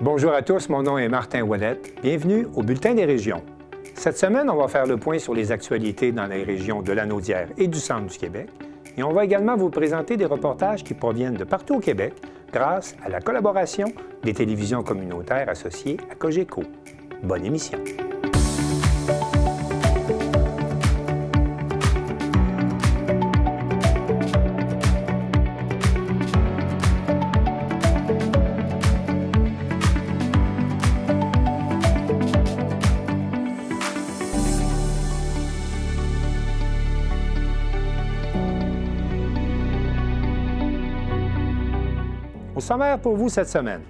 Bonjour à tous, mon nom est Martin Ouellette. Bienvenue au Bulletin des régions. Cette semaine, on va faire le point sur les actualités dans les régions de Lanaudière et du centre du Québec. Et on va également vous présenter des reportages qui proviennent de partout au Québec grâce à la collaboration des télévisions communautaires associées à Cogeco. Bonne émission. Au sommaire pour vous cette semaine.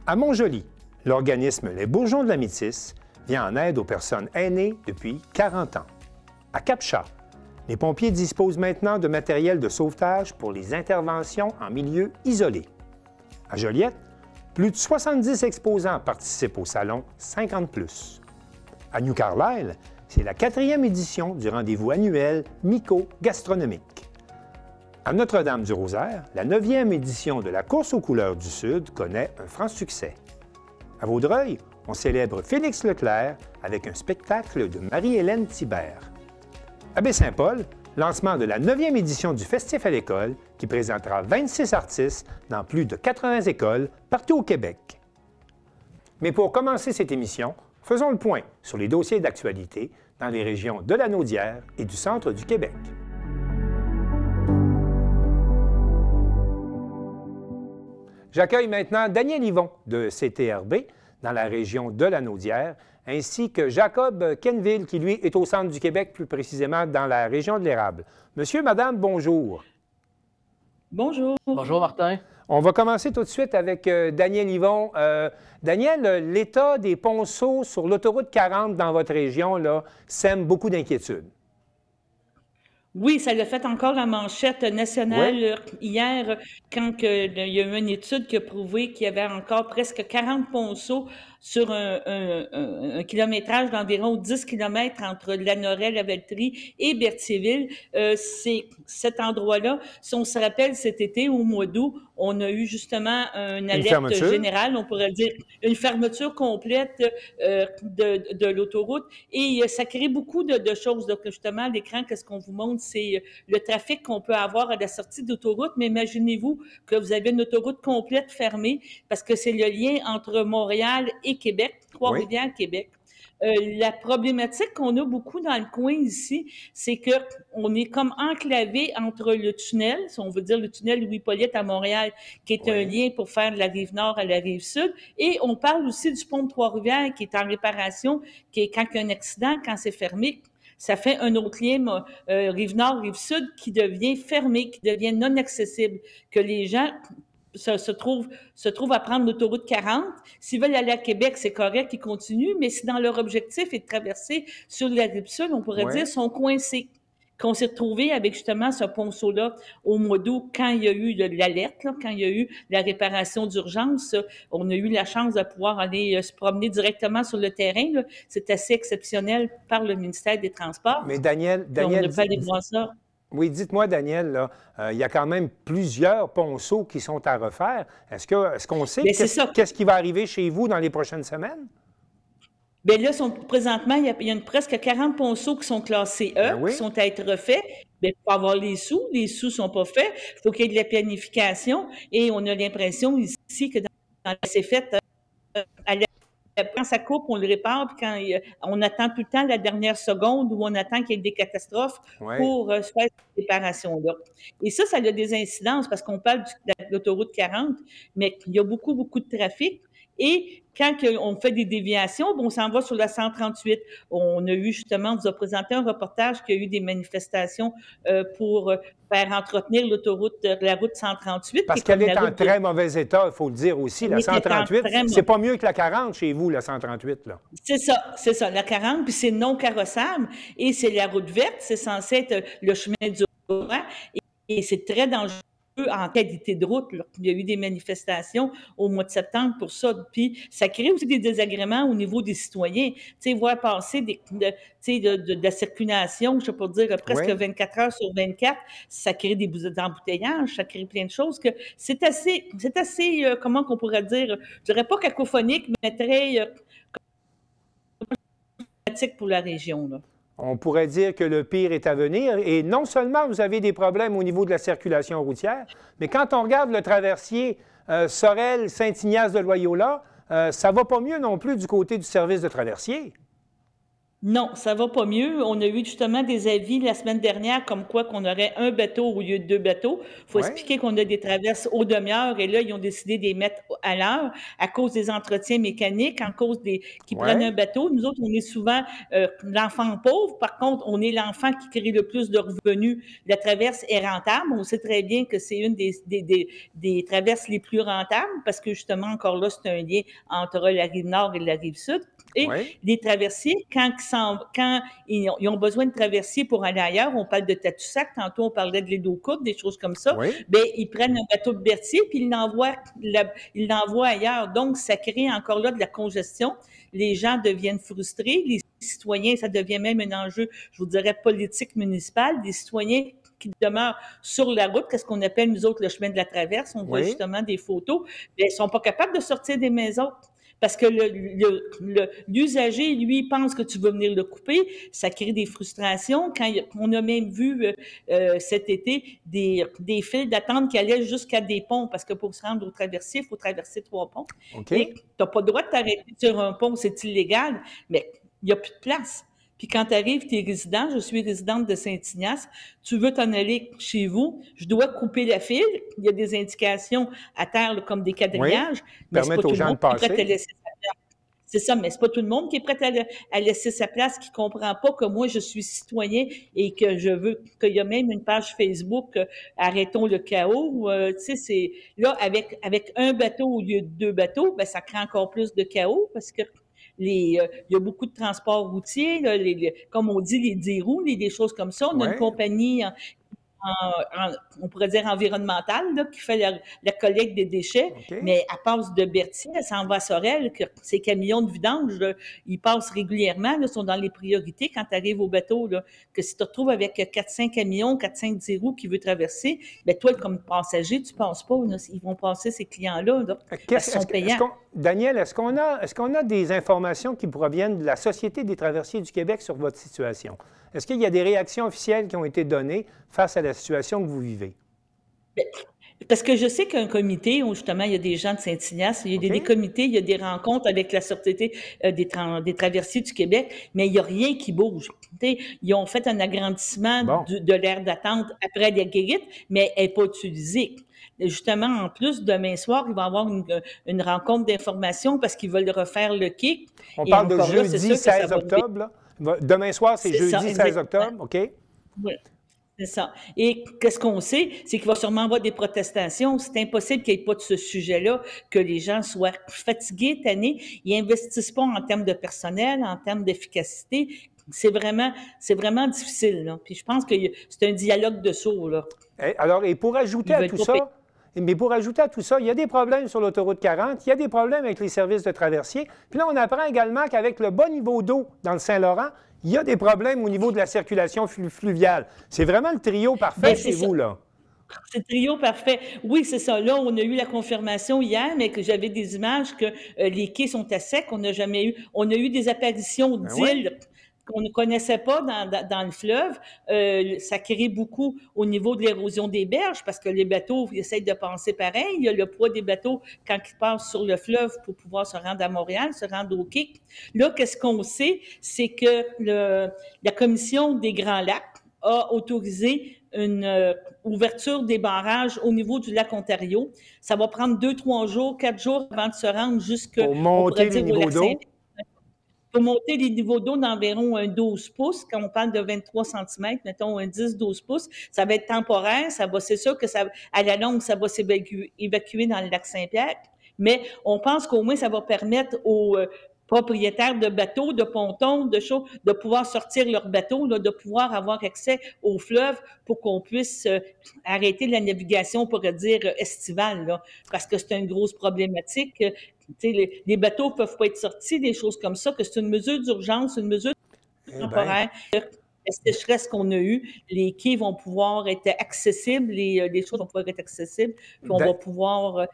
À Montjoly, l'organisme Les Bourgeons de la Métisse vient en aide aux personnes aînées depuis 40 ans. À Cap-Chat, les pompiers disposent maintenant de matériel de sauvetage pour les interventions en milieu isolé. À Joliette, plus de 70 exposants participent au salon 50+. À New Carlisle, c'est la 4e édition du rendez-vous annuel myco-gastronomique. À Notre-Dame-du-Rosaire, la 9e édition de la course aux couleurs du Sud connaît un franc succès. À Vaudreuil, on célèbre Félix Leclerc avec un spectacle de Marie-Hélène Thibert. À Baie-Saint-Paul, lancement de la 9e édition du Festif à l'école qui présentera 26 artistes dans plus de 80 écoles partout au Québec. Mais pour commencer cette émission, faisons le point sur les dossiers d'actualité dans les régions de Lanaudière et du centre du Québec. J'accueille maintenant Daniel Yvon de CTRB dans la région de Lanaudière, ainsi que Jacob Kenville, qui lui est au centre du Québec, plus précisément dans la région de l'Érable. Monsieur, madame, bonjour. Bonjour. Bonjour, Martin. On va commencer tout de suite avec Daniel Yvon. Daniel, l'état des ponceaux sur l'autoroute 40 dans votre région là, sème beaucoup d'inquiétudes. Oui, ça l'a fait encore la manchette nationale hier quand il y a eu une étude qui a prouvé qu'il y avait encore presque 40 ponceaux sur un kilométrage d'environ 10 km entre Lanoraie, Lavaltrie et Berthierville. C'est cet endroit-là, si on se rappelle cet été, au mois d'août, on a eu justement une alerte générale, on pourrait dire une fermeture complète de l'autoroute et ça crée beaucoup de choses. Donc justement, à l'écran, qu'est-ce qu'on vous montre? C'est le trafic qu'on peut avoir à la sortie d'autoroute, mais imaginez-vous que vous avez une autoroute complète fermée parce que c'est le lien entre Montréal et Québec, Trois-Rivières, Québec. La problématique qu'on a beaucoup dans le coin ici, c'est qu'on est comme enclavé entre le tunnel, si on veut dire le tunnel Louis-Hippolyte à Montréal, qui est un lien pour faire de la rive nord à la rive sud, et on parle aussi du pont de Trois-Rivières qui est en réparation, qui est quand il y a un accident, quand c'est fermé, ça fait un autre lien, rive nord, rive sud, qui devient fermé, qui devient non accessible, que les gens se trouvent à prendre l'autoroute 40. S'ils veulent aller à Québec, c'est correct, ils continuent, mais si dans leur objectif est de traverser sur la rive sud, on pourrait dire, sont coincés. Qu'on s'est retrouvé avec justement ce ponceau-là au mois d'août, quand il y a eu l'alerte, quand il y a eu la réparation d'urgence, on a eu la chance de pouvoir aller se promener directement sur le terrain. Là. C'est assez exceptionnel par le ministère des Transports. Mais Daniel, on ne peut pas aller voir ça. Oui, dites-moi, Daniel, là, il y a quand même plusieurs ponceaux qui sont à refaire. Est-ce qu'on sait qu'est-ce qui va arriver chez vous dans les prochaines semaines? Bien là, présentement, il y a presque 40 ponceaux qui sont classés E, qui sont à être refaits. Bien, il faut avoir les sous ne sont pas faits. Il faut qu'il y ait de la planification. Et on a l'impression ici que c'est fait quand ça coupe, on le répare, puis quand on attend tout le temps la dernière seconde où on attend qu'il y ait des catastrophes pour faire cette réparation-là. Et ça a des incidences parce qu'on parle de l'autoroute 40, mais il y a beaucoup, beaucoup de trafic. Et quand on fait des déviations, on s'en va sur la 138. On a eu justement, on vous a présenté un reportage qu'il y a eu des manifestations pour faire entretenir la route 138. Parce qu'elle est en très mauvais état, il faut le dire aussi. La 138, c'est pas mieux que la 40 chez vous, la 138. Là. C'est ça, la 40, puis c'est non carrossable et c'est la route verte, c'est censé être le chemin du roi et c'est très dangereux en qualité de route, là. Il y a eu des manifestations au mois de septembre pour ça. Puis ça crée aussi des désagréments au niveau des citoyens. Tu sais, voir passer tu sais, de la circulation, je sais pas dire, presque Oui. 24 heures sur 24, ça crée des embouteillages, ça crée plein de choses que c'est assez, comment qu'on pourrait dire, je dirais pas cacophonique, mais très pratique pour la région, là. On pourrait dire que le pire est à venir. Et non seulement vous avez des problèmes au niveau de la circulation routière, mais quand on regarde le traversier Sorel-Saint-Ignace-de-Loyola, ça ne va pas mieux non plus du côté du service de traversier. Non, ça va pas mieux. On a eu justement des avis la semaine dernière comme quoi qu'on aurait un bateau au lieu de 2 bateaux. Il faut Oui, expliquer qu'on a des traverses aux demi-heures et là, ils ont décidé de les mettre à l'heure à cause des entretiens mécaniques, en cause des qui prennent un oui, bateau. Nous autres, on est souvent l'enfant pauvre. Par contre, on est l'enfant qui crée le plus de revenus. La traverse est rentable. On sait très bien que c'est une des traverses les plus rentables parce que justement, encore là, c'est un lien entre la rive nord et la rive sud. Et oui, les traversiers, quand ils ont besoin de traversiers pour aller ailleurs, on parle de Tadoussac, tantôt on parlait de l'île aux Courtes, des choses comme ça, oui. bien, ils prennent un bateau de Berthier puis ils l'envoient ailleurs. Donc, ça crée encore là de la congestion. Les gens deviennent frustrés. Les citoyens, ça devient même un enjeu, je vous dirais, politique municipal. Les citoyens qui demeurent sur la route, qu'est-ce qu'on appelle, nous autres, le chemin de la traverse. On voit Oui. justement des photos. Bien, ils sont pas capables de sortir des maisons. Parce que l'usager, lui, pense que tu vas venir le couper. Ça crée des frustrations. On a même vu cet été des files d'attente qui allaient jusqu'à des ponts, parce que pour se rendre au traversier, il faut traverser 3 ponts. OK. Et tu n'as pas le droit de t'arrêter sur un pont, c'est illégal, mais il n'y a plus de place. Puis quand tu arrives, tu es résident, je suis résidente de Saint-Ignace, tu veux t'en aller chez vous, je dois couper la file, il y a des indications à terre là, comme des Oui. quadrillages, mais c'est pas Permettre aux tout le gens de monde qui est prêt à passer. laisser sa place. C'est ça, mais c'est pas tout le monde qui est prêt à laisser sa place, qui comprend pas que moi, je suis citoyen et que je veux, qu'il y a même une page Facebook, Arrêtons le chaos. Tu sais, c'est, là, avec un bateau au lieu de 2 bateaux, ben, ça crée encore plus de chaos parce que il y a beaucoup de transports routiers, là, comme on dit, les 10 roues, des choses comme ça. On a une Oui. compagnie on pourrait dire environnementale, là, qui fait la collecte des déchets, OK. mais elle passe de Berthier, elle s'en va à Sorel, que ces camions de vidange, là, ils passent régulièrement, là, sont dans les priorités quand tu arrives au bateau, là, que si tu te retrouves avec 4-5 camions, 4-5 10 roues qui veulent traverser, ben toi, comme passager, tu ne passes pas, là, ils vont passer ces clients-là, là, parce qu'ils sont payants. Daniel, est-ce qu'on a des informations qui proviennent de la Société des traversiers du Québec sur votre situation? Est-ce qu'il y a des réactions officielles qui ont été données face à la situation que vous vivez? Parce que je sais qu'un comité où justement il y a des gens de Saint-Ignace, il y a des OK? comités, il y a des rencontres avec la Société des traversiers du Québec, mais il n'y a rien qui bouge. Tu sais, ils ont fait un agrandissement Bon. de l'aire d'attente après la guérite, mais elle n'est pas utilisée. Justement, en plus, demain soir, il va y avoir une rencontre d'information parce qu'ils veulent refaire le quai. On Et parle de encore là, c'est jeudi sûr que ça 16 va... octobre, là. Demain soir, c'est C'est ça, jeudi 16 exactement. octobre, OK? Oui. C'est ça. Et qu'est-ce qu'on sait? C'est qu'il va sûrement avoir des protestations. C'est impossible qu'il n'y ait pas de ce sujet-là, que les gens soient fatigués, tannés. Ils n'investissent pas en termes de personnel, en termes d'efficacité. C'est vraiment difficile, là. Puis je pense que c'est un dialogue de sourds, là. Alors, et pour ajouter Ils à veulent tout pas payer. ça, mais pour ajouter à tout ça, il y a des problèmes sur l'autoroute 40, il y a des problèmes avec les services de traversier. Puis là, on apprend également qu'avec le bas niveau d'eau dans le Saint-Laurent, il y a des problèmes au niveau de la circulation fluviale. C'est vraiment le trio parfait Bien, chez c'est ça. vous, là. C'est le trio parfait. Oui, c'est ça. Là, on a eu la confirmation hier, mais que j'avais des images que les quais sont à sec. On a eu des apparitions Ben oui. d'îles qu'on ne connaissait pas dans le fleuve. Ça crée beaucoup au niveau de l'érosion des berges parce que les bateaux ils essayent de penser pareil. Il y a le poids des bateaux quand ils passent sur le fleuve pour pouvoir se rendre à Montréal, se rendre au quai. Là, qu'est-ce qu'on sait? C'est que la Commission des Grands Lacs a autorisé une ouverture des barrages au niveau du lac Ontario. Ça va prendre 2-3 jours, 4 jours avant de se rendre Pour on pourrait monter les dire, au niveaux lac d'eau. Saint-Pierre. Pour monter les niveaux d'eau d'environ un 12 pouces, quand on parle de 23 cm, mettons un 10-12 pouces, ça va être temporaire, c'est sûr que à la longue, ça va s'évacuer dans le lac Saint-Pierre, mais on pense qu'au moins, ça va permettre aux propriétaires de bateaux, de pontons, de choses, de pouvoir sortir leurs bateaux, là, de pouvoir avoir accès au fleuve pour qu'on puisse arrêter la navigation, on pourrait dire, estivale, là, parce que c'est une grosse problématique. Les bateaux ne peuvent pas être sortis, des choses comme ça, que c'est une mesure d'urgence, une mesure temporaire. La sécheresse qu'on a eue, les quais vont pouvoir être accessibles, les choses vont pouvoir être accessibles, puis on va pouvoir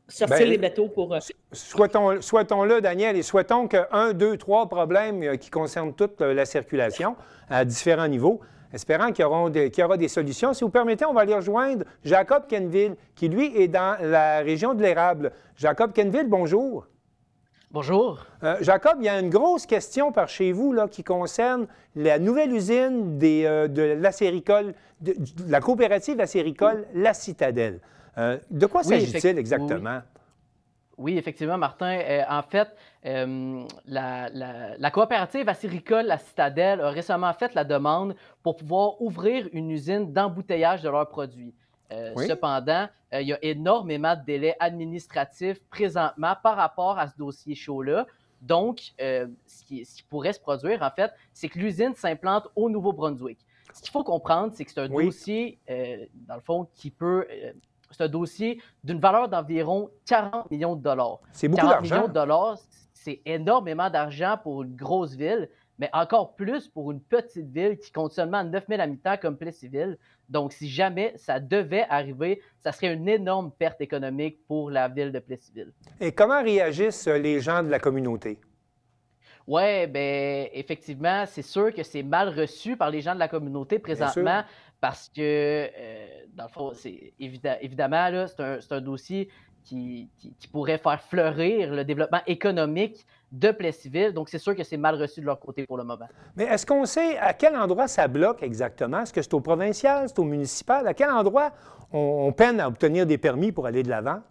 sortir les bateaux pour... Souhaitons-le, Daniel, et souhaitons que 1, 2, 3 problèmes qui concernent toute la circulation à différents niveaux, espérant qu'il y aura des solutions. Si vous permettez, on va aller rejoindre Jacob Quenneville, qui, lui, est dans la région de l'Érable. Jacob Quenneville, bonjour. Bonjour. Jacob, il y a une grosse question par chez vous là, qui concerne la nouvelle usine de l'acéricole, de la coopérative acéricole La Citadelle. De quoi s'agit-il exactement? Oui, effectivement, Martin. En fait, la coopérative acéricole La Citadelle a récemment fait la demande pour pouvoir ouvrir une usine d'embouteillage de leurs produits. Cependant, il y a énormément de délais administratifs présentement par rapport à ce dossier chaud-là. Donc, ce qui pourrait se produire, en fait, c'est que l'usine s'implante au Nouveau-Brunswick. Ce qu'il faut comprendre, c'est que c'est un dossier, dans le fond, c'est un dossier d'une valeur d'environ 40 millions de dollars. C'est beaucoup d'argent. 40 millions de dollars, c'est énormément d'argent pour une grosse ville, mais encore plus pour une petite ville qui compte seulement 9 000 habitants comme Plessisville. Donc, si jamais ça devait arriver, ça serait une énorme perte économique pour la ville de Plessisville. Et comment réagissent les gens de la communauté? Oui, bien, effectivement, c'est sûr que c'est mal reçu par les gens de la communauté présentement parce que, dans le fond, évidemment, là, c'est un dossier qui pourrait faire fleurir le développement économique de Plessisville. Donc, c'est sûr que c'est mal reçu de leur côté pour le moment. Mais est-ce qu'on sait à quel endroit ça bloque exactement? Est-ce que c'est au provincial, c'est au municipal? À quel endroit on peine à obtenir des permis pour aller de l'avant?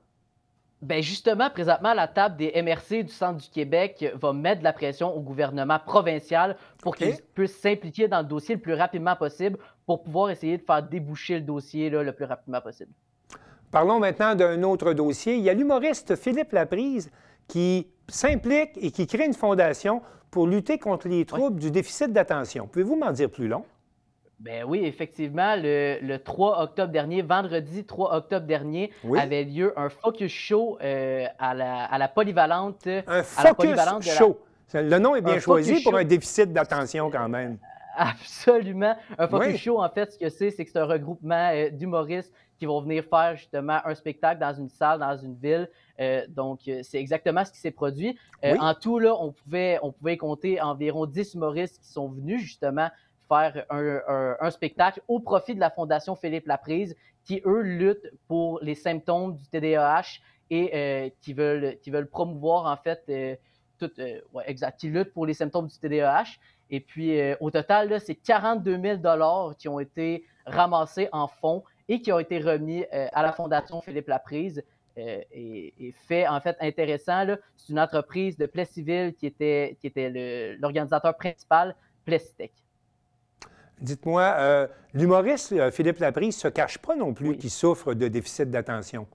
Bien, justement, présentement, la table des MRC du Centre du Québec va mettre de la pression au gouvernement provincial pour qu'il puisse s'impliquer dans le dossier le plus rapidement possible pour pouvoir essayer de faire déboucher le dossier là, le plus rapidement possible. Parlons maintenant d'un autre dossier. Il y a l'humoriste Philippe Laprise qui s'implique et qui crée une fondation pour lutter contre les troubles du déficit d'attention. Pouvez-vous m'en dire plus long? Ben oui, effectivement, le 3 octobre dernier, vendredi 3 octobre dernier, avait lieu un focus show à la polyvalente. Un focus show. Le nom est bien choisi pour un déficit d'attention quand même. Absolument. Un focus show, en fait, ce que c'est que c'est un regroupement d'humoristes qui vont venir faire justement un spectacle dans une salle, dans une ville. Donc, c'est exactement ce qui s'est produit. En tout, là, on pouvait compter environ 10 humoristes qui sont venus justement faire un spectacle au profit de la Fondation Philippe Laprise qui, eux, luttent pour les symptômes du TDAH et qui veulent promouvoir, en fait, qui luttent pour les symptômes du TDAH. Et puis, au total, c'est 42 000 $ qui ont été ramassés en fonds et qui ont été remis à la Fondation Philippe Laprise. Et fait, en fait, intéressant, c'est une entreprise de Plessisville qui était l'organisateur principal, Plessitech. Dites-moi, l'humoriste Philippe Laprise ne se cache pas non plus qu'il souffre de déficit d'attention.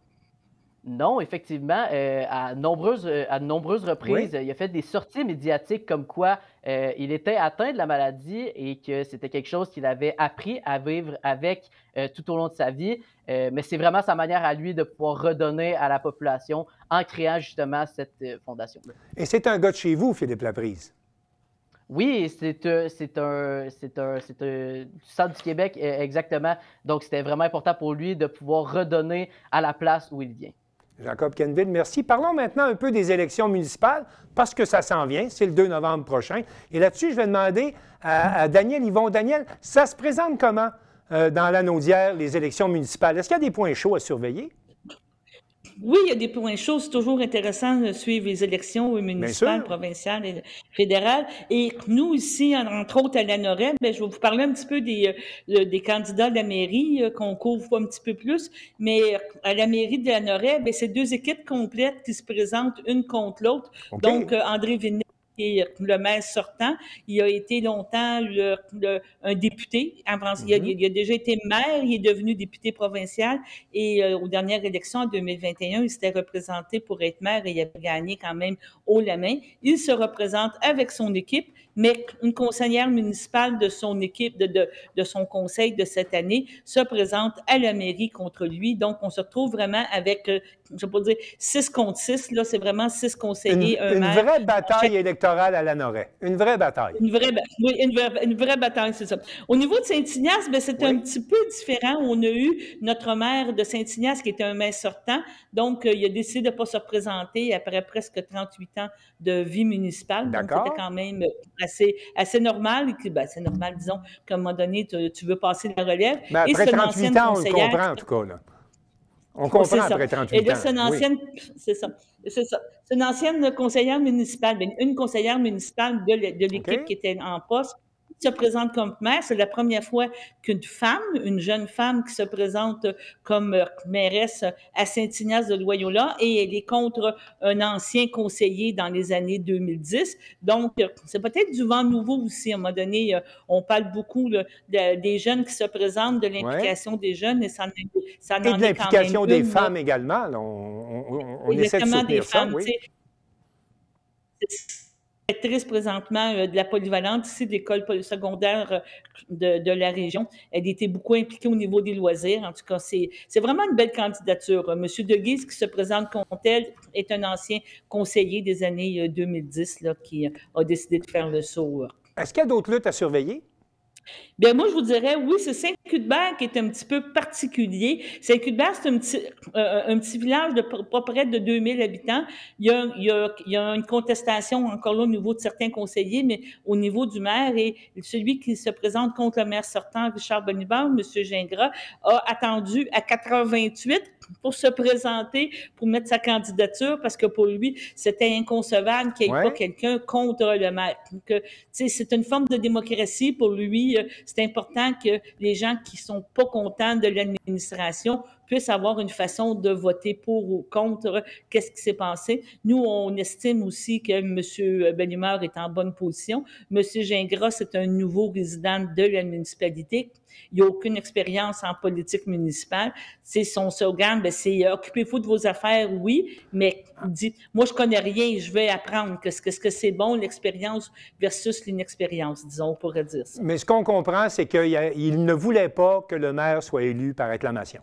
Non, effectivement, à de nombreuses reprises, il a fait des sorties médiatiques comme quoi il était atteint de la maladie et que c'était quelque chose qu'il avait appris à vivre avec tout au long de sa vie. Mais c'est vraiment sa manière à lui de pouvoir redonner à la population en créant justement cette fondation-là. Et c'est un gars de chez vous, Philippe Laprise? Oui, c'est du Centre du Québec, exactement. Donc, c'était vraiment important pour lui de pouvoir redonner à la place où il vient. Jacob Quenneville, merci. Parlons maintenant un peu des élections municipales, parce que ça s'en vient, c'est le 2 novembre prochain. Et là-dessus, je vais demander à Daniel Yvon. Daniel, ça se présente comment dans la Naudière, les élections municipales? Est-ce qu'il y a des points chauds à surveiller? Oui, il y a des points chauds. C'est toujours intéressant de suivre les élections municipales, provinciales et fédérales. Et nous, ici, entre autres à la NORAD, je vais vous parler un petit peu des candidats de la mairie qu'on couvre un petit peu plus. Mais à la mairie de la NORAD, c'est deux équipes complètes qui se présentent une contre l'autre. Donc, André Villeneuve et le maire sortant. Il a été longtemps un député. Il a déjà été maire, il est devenu député provincial et aux dernières élections en 2021, il s'était représenté pour être maire et il avait gagné quand même haut la main. Il se représente avec son équipe, mais une conseillère municipale de son équipe, de son conseil de cette année, se présente à la mairie contre lui. Donc, on se retrouve vraiment avec, je ne vais pas dire 6 contre 6, là, c'est vraiment 6 conseillers, un maire. Une vraie bataille électorale à Lanoraie. Une vraie bataille. Oui, une vraie bataille, c'est ça. Au niveau de Saint-Ignace, ben, c'est un petit peu différent. On a eu notre maire de Saint-Ignace qui était un maire sortant. Donc, il a décidé de ne pas se représenter après presque 38 ans de vie municipale. Donc, c'était quand même assez normal. C'est normal, disons, qu'à un moment donné, tu veux passer la relève. Ben, après 38 ans, on le comprend, en tout cas, là. On comprend après 38 ans. Et là, c'est une ancienne, c'est ça. C'est une ancienne conseillère municipale, une conseillère municipale de l'équipe qui était en poste, qui se présente comme maire. C'est la première fois qu'une femme, une jeune femme qui se présente comme mairesse à Saint-Ignace de Loyola, et elle est contre un ancien conseiller dans les années 2010. Donc, c'est peut-être du vent nouveau aussi. À un moment donné, on parle beaucoup des jeunes qui se présentent, de l'implication des jeunes, et ça en de l'implication des femmes là. également. Là, on essaie de soutenir ça, oui. Directrice présentement de la polyvalente ici de l'école secondaire de la région. Elle était beaucoup impliquée au niveau des loisirs. En tout cas, c'est vraiment une belle candidature. Monsieur Deguise, qui se présente contre elle, est un ancien conseiller des années 2010 là, qui a décidé de faire le saut. Est-ce qu'il y a d'autres luttes à surveiller? Bien, moi, je vous dirais, oui, c'est Saint-Cuthbert qui est un petit peu particulier. Saint-Cuthbert, c'est un petit village de pas près de 2000 habitants. Il y a une contestation encore là au niveau de certains conseillers, mais au niveau du maire, et celui qui se présente contre le maire sortant, Richard Bonibard, M. Gingras, a attendu à 4h28 pour se présenter, pour mettre sa candidature, parce que pour lui, c'était inconcevable qu'il n'y ait pas quelqu'un contre le maire. Donc, c'est une forme de démocratie pour lui. C'est important que les gens qui sont pas contents de l'administration puissent avoir une façon de voter pour ou contre qu'est-ce qui s'est passé. Nous, on estime aussi que M. Bellemare est en bonne position. M. Gingras, c'est un nouveau résident de la municipalité. Il n'a aucune expérience en politique municipale. C'est son slogan, c'est « Occupez-vous de vos affaires », oui, mais il dit « Moi, je connais rien, je vais apprendre. Qu'est-ce que c'est bon, l'expérience versus l'inexpérience », disons, on pourrait dire ça. Mais ce qu'on comprend, c'est qu'il ne voulait pas que le maire soit élu par acclamation.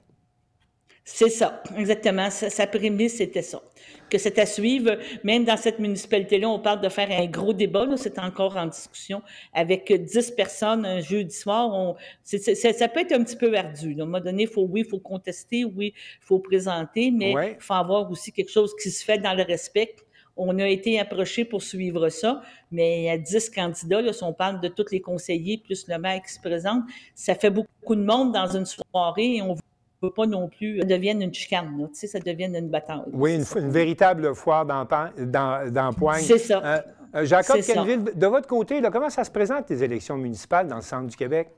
C'est ça, exactement. Sa prémisse, c'était ça. Que c'est à suivre. Même dans cette municipalité-là, on parle de faire un gros débat. C'est encore en discussion avec 10 personnes un jeudi soir. Ça peut être un petit peu ardu. À un moment donné, il faut contester, oui, il faut présenter, mais il faut avoir aussi quelque chose qui se fait dans le respect. On a été approché pour suivre ça, mais il y a 10 candidats. Là, si on parle de tous les conseillers, plus le maire qui se présente, ça fait beaucoup de monde dans une soirée et on ne veut pas non plus que ça devienne une chicane, là, ça devienne une bataille. Oui, une véritable foire d'empoigne. C'est ça. Jacob Quenneville, de votre côté, là, comment ça se présente, les élections municipales dans le centre du Québec?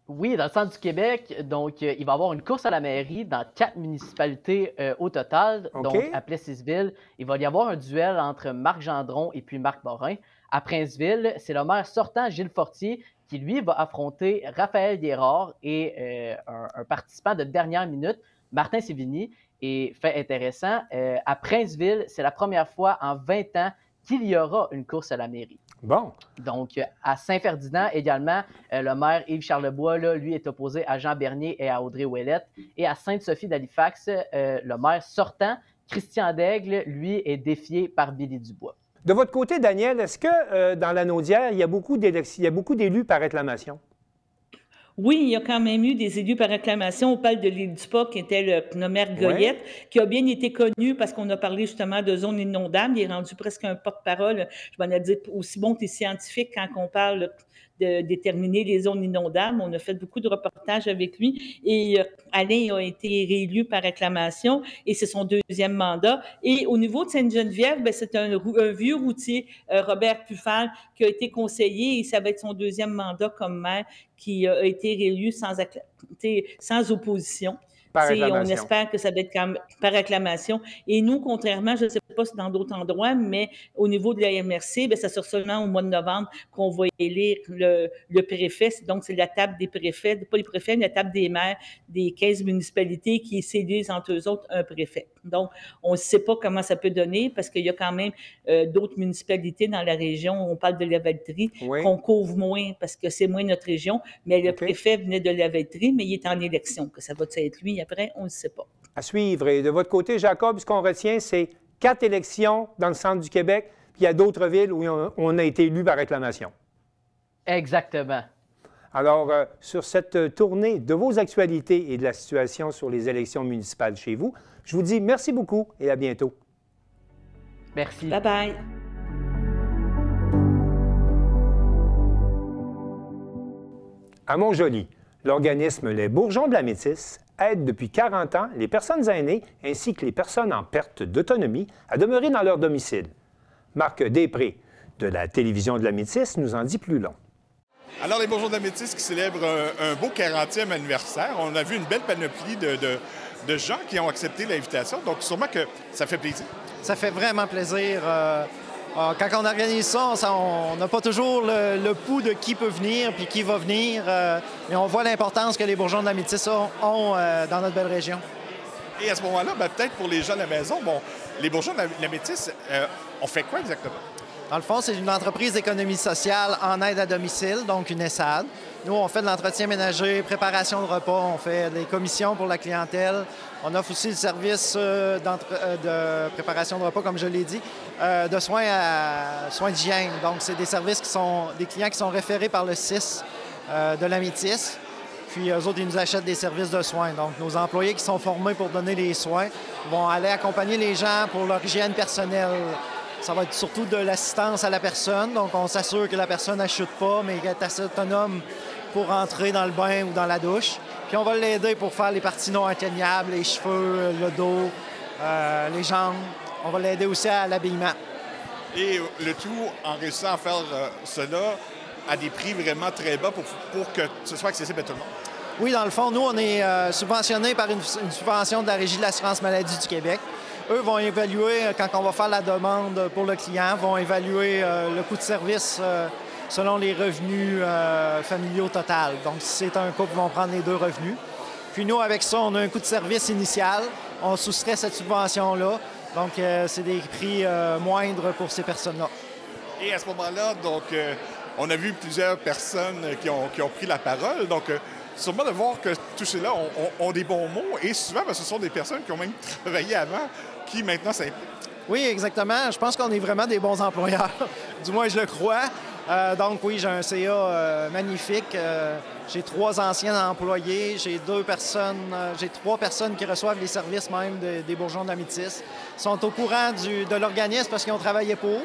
Oui, dans le centre du Québec, donc il va y avoir une course à la mairie dans 4 municipalités au total. Donc, à Plessisville, il va y avoir un duel entre Marc Gendron et puis Marc Morin. À Princeville, c'est le maire sortant, Gilles Fortier, qui, lui, va affronter Raphaël Guérard et un participant de dernière minute, Martin Sévigny. Et fait intéressant, à Princeville, c'est la première fois en 20 ans qu'il y aura une course à la mairie. Bon. Donc, à Saint-Ferdinand également, le maire Yves Charlebois, là, lui, est opposé à Jean Bernier et à Audrey Ouellette. Et à Sainte-Sophie d'Halifax, le maire sortant, Christian Daigle, lui, est défié par Billy Dubois. De votre côté, Daniel, est-ce que dans la Naudière, il y a beaucoup d'élus par acclamation? Oui, il y a quand même eu des élus par acclamation. On parle de l'île du Pas, qui était le maire Goyette, qui a bien été connu parce qu'on a parlé justement de zones inondables. Il est rendu presque un porte-parole. Je m'en ai dit aussi bon que les scientifiques quand on parle de déterminer les zones inondables. On a fait beaucoup de reportages avec lui. Et Alain a été réélu par acclamation et c'est son deuxième mandat. Et au niveau de Sainte-Geneviève, c'est un vieux routier, Robert Puffal, qui a été conseiller et ça va être son deuxième mandat comme maire qui a été réélu sans opposition. Par On acclamation. espère que ça va être par acclamation. Et nous, contrairement, je ne sais pas si dans d'autres endroits, mais au niveau de la MRC, bien, ça sera seulement au mois de novembre qu'on va élire le préfet. Donc, c'est la table des préfets, pas les préfets, mais la table des maires des 15 municipalités qui s'élisent entre eux autres un préfet. Donc, on ne sait pas comment ça peut donner parce qu'il y a quand même d'autres municipalités dans la région. On parle de la Valtrie, Oui. qu'on couvre moins parce que c'est moins notre région, mais le préfet venait de la Valtrie, mais il est en élection. Que ça va être lui après, on ne sait pas. À suivre. Et de votre côté, Jacob, ce qu'on retient, c'est 4 élections dans le centre du Québec, puis il y a d'autres villes où on a été élu par acclamation. Exactement. Alors, sur cette tournée de vos actualités et de la situation sur les élections municipales chez vous, je vous dis merci beaucoup et à bientôt. Merci. Bye-bye. À Montjoly, l'organisme Les Bourgeons de la Métisse aide depuis 40 ans les personnes aînées ainsi que les personnes en perte d'autonomie à demeurer dans leur domicile. Marc Després, de la télévision de la Métisse, nous en dit plus long. Alors, les Bourgeons de la Métisse qui célèbrent un beau 40e anniversaire. On a vu une belle panoplie de gens qui ont accepté l'invitation. Donc, sûrement que ça fait plaisir. Ça fait vraiment plaisir. Quand on organise ça, on n'a pas toujours le pouls de qui peut venir puis qui va venir, mais on voit l'importance que les Bourgeons de la Métisse ont dans notre belle région. Et à ce moment-là, peut-être pour les gens de la maison, les Bourgeons de la Métisse, on fait quoi exactement? Dans le fond, c'est une entreprise d'économie sociale en aide à domicile, donc une ESAD. Nous, on fait de l'entretien ménager, préparation de repas, on fait des commissions pour la clientèle. On offre aussi le service de préparation de repas, comme je l'ai dit, de soins d'hygiène. Donc, c'est des services qui sont des clients qui sont référés par le CIS de la Métisse. Puis, eux autres, ils nous achètent des services de soins. Donc, nos employés qui sont formés pour donner les soins vont aller accompagner les gens pour leur hygiène personnelle. Ça va être surtout de l'assistance à la personne. Donc, on s'assure que la personne n'achute pas, mais qu'elle est assez autonome pour entrer dans le bain ou dans la douche. Puis, on va l'aider pour faire les parties non atteignables, les cheveux, le dos, les jambes. On va l'aider aussi à l'habillement. Et le tout en réussissant à faire cela à des prix vraiment très bas pour que ce soit accessible à tout le monde. Oui, dans le fond, nous, on est subventionné par une subvention de la Régie de l'assurance maladie du Québec. Eux vont évaluer, quand on va faire la demande pour le client, vont évaluer le coût de service selon les revenus familiaux total. Donc, si c'est un couple, ils vont prendre les 2 revenus. Puis nous, avec ça, on a un coût de service initial. On soustrait cette subvention-là. Donc, c'est des prix moindres pour ces personnes-là. Et à ce moment-là, donc, on a vu plusieurs personnes qui ont pris la parole. Donc, sûrement de voir que tous ceux-là ont des bons mots. Et souvent, ce sont des personnes qui ont même travaillé avant, qui maintenant s'impliquent. Oui, exactement. Je pense qu'on est vraiment des bons employeurs. Du moins, je le crois. Donc, oui, j'ai un CA magnifique. J'ai 3 anciens employés. J'ai 3 personnes qui reçoivent les services même des Bourgeons de la Métisse. Ils sont au courant de l'organisme parce qu'ils ont travaillé pour.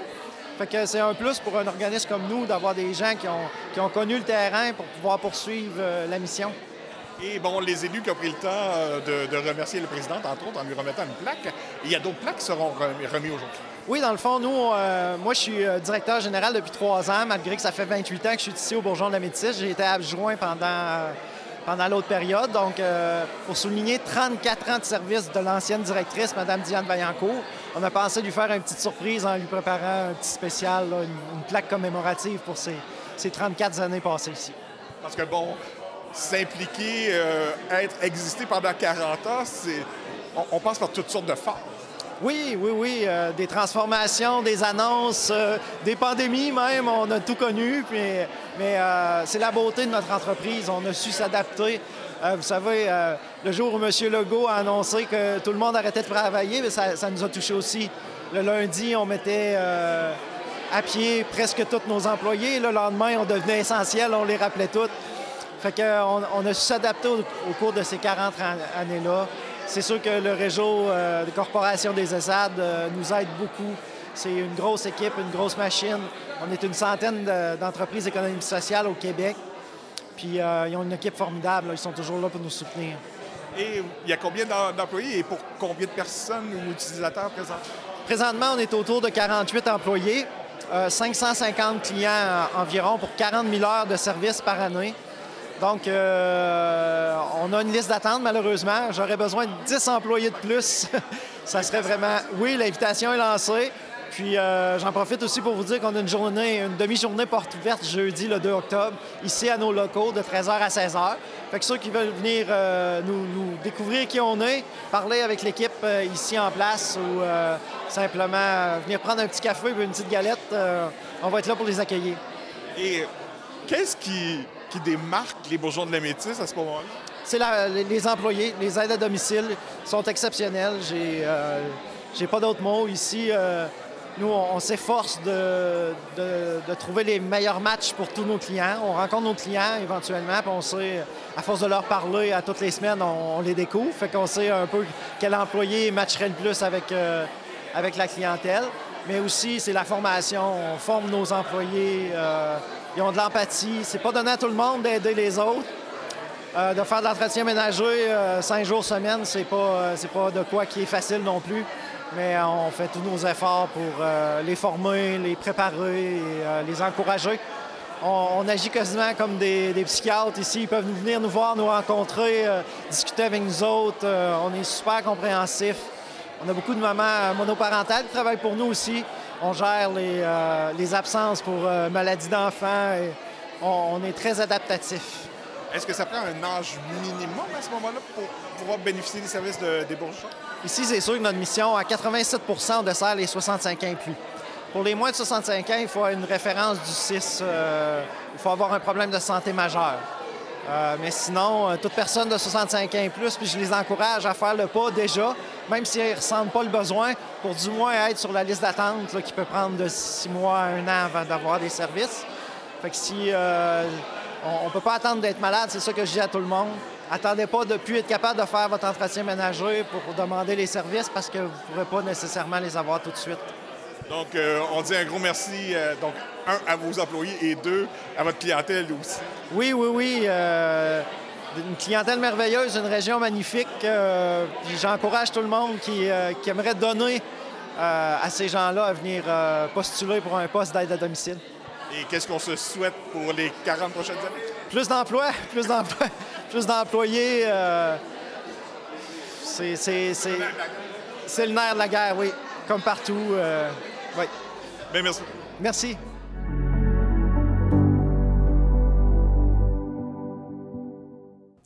Fait que c'est un plus pour un organisme comme nous d'avoir des gens qui ont connu le terrain pour pouvoir poursuivre la mission. Et les élus qui ont pris le temps de remercier le président, entre autres, en lui remettant une plaque. Il y a d'autres plaques qui seront remises aujourd'hui. Oui, dans le fond, nous, moi, je suis directeur général depuis 3 ans, malgré que ça fait 28 ans que je suis ici au Bourgeons de la Métisse. J'ai été adjoint pendant l'autre période. Donc, pour souligner 34 ans de service de l'ancienne directrice, Mme Diane Vaillancourt, on a pensé lui faire une petite surprise en lui préparant un petit spécial, là, une plaque commémorative pour ces 34 années passées ici. Parce que, s'impliquer, exister pendant 40 ans, on passe par toutes sortes de phases. Oui. Des transformations, des annonces, des pandémies même, on a tout connu. Mais c'est la beauté de notre entreprise. On a su s'adapter. Vous savez, le jour où M. Legault a annoncé que tout le monde arrêtait de travailler, ça nous a touchés aussi. Le lundi, on mettait à pied presque tous nos employés. Le lendemain, on devenait essentiel, on les rappelait tous. Fait qu'on a su s'adapter au cours de ces 40 années-là. C'est sûr que le réseau de corporation des ESAD nous aide beaucoup. C'est une grosse équipe, une grosse machine. On est une centaine d'entreprises d'économie sociale au Québec. Puis ils ont une équipe formidable. Là. Ils sont toujours là pour nous soutenir. Et il y a combien d'employés et pour combien de personnes ou utilisateurs présents? Présentement, on est autour de 48 employés, 550 clients environ pour 40 000 heures de service par année. Donc, on a une liste d'attente, malheureusement. J'aurais besoin de 10 employés de plus. Ça serait vraiment... Oui, l'invitation est lancée. Puis, j'en profite aussi pour vous dire qu'on a une demi-journée porte ouverte jeudi, le 2 octobre, ici à nos locaux, de 13h à 16h. Fait que ceux qui veulent venir nous découvrir qui on est, parler avec l'équipe ici en place ou simplement venir prendre un petit café ou une petite galette, on va être là pour les accueillir. Et qu'est-ce qui démarque les bourgeons de la Métisse à ce moment-là? C'est les employés, les aides à domicile sont exceptionnels. J'ai pas d'autres mots. Ici, nous, on s'efforce de trouver les meilleurs matchs pour tous nos clients. On rencontre nos clients éventuellement, puis on sait, à force de leur parler à toutes les semaines, on les découvre. Fait qu'on sait un peu quel employé matcherait le plus avec la clientèle. Mais aussi, c'est la formation. On forme nos employés. Ils ont de l'empathie. C'est pas donné à tout le monde d'aider les autres. De faire de l'entretien ménager 5 jours semaine, c'est pas de quoi qui est facile non plus. Mais on fait tous nos efforts pour les former, les préparer et les encourager. On agit quasiment comme des psychiatres ici. Ils peuvent venir nous voir, nous rencontrer, discuter avec nous autres. On est super compréhensifs. On a beaucoup de mamans monoparentales qui travaillent pour nous aussi. On gère les absences pour maladies d'enfants. Et on est très adaptatifs. Est-ce que ça prend un âge minimum à ce moment-là pour pouvoir bénéficier des services des bourgeons? Ici, c'est sûr que notre mission, à 87 % on dessert les 65 ans et plus. Pour les moins de 65 ans, il faut une référence du 6. Il faut avoir un problème de santé majeur. Mais sinon, toute personne de 65 ans et plus, puis je les encourage à faire le pas déjà, même s'ils ne ressentent pas le besoin, pour du moins être sur la liste d'attente là, qui peut prendre de 6 mois à 1 an avant d'avoir des services. Fait que si on ne peut pas attendre d'être malade, c'est ça que je dis à tout le monde. Attendez pas de ne plus être capable de faire votre entretien ménager pour demander les services parce que vous ne pourrez pas nécessairement les avoir tout de suite. Donc, on dit un gros merci, donc, 1, à vos employés et 2, à votre clientèle aussi. Oui. Une clientèle merveilleuse, une région magnifique. Puis j'encourage tout le monde qui aimerait donner à ces gens-là à venir postuler pour un poste d'aide à domicile. Et qu'est-ce qu'on se souhaite pour les 40 prochaines années? Plus d'emplois, plus d'employés. C'est le nerf de la guerre, oui, comme partout. Oui. Bien, merci. Merci.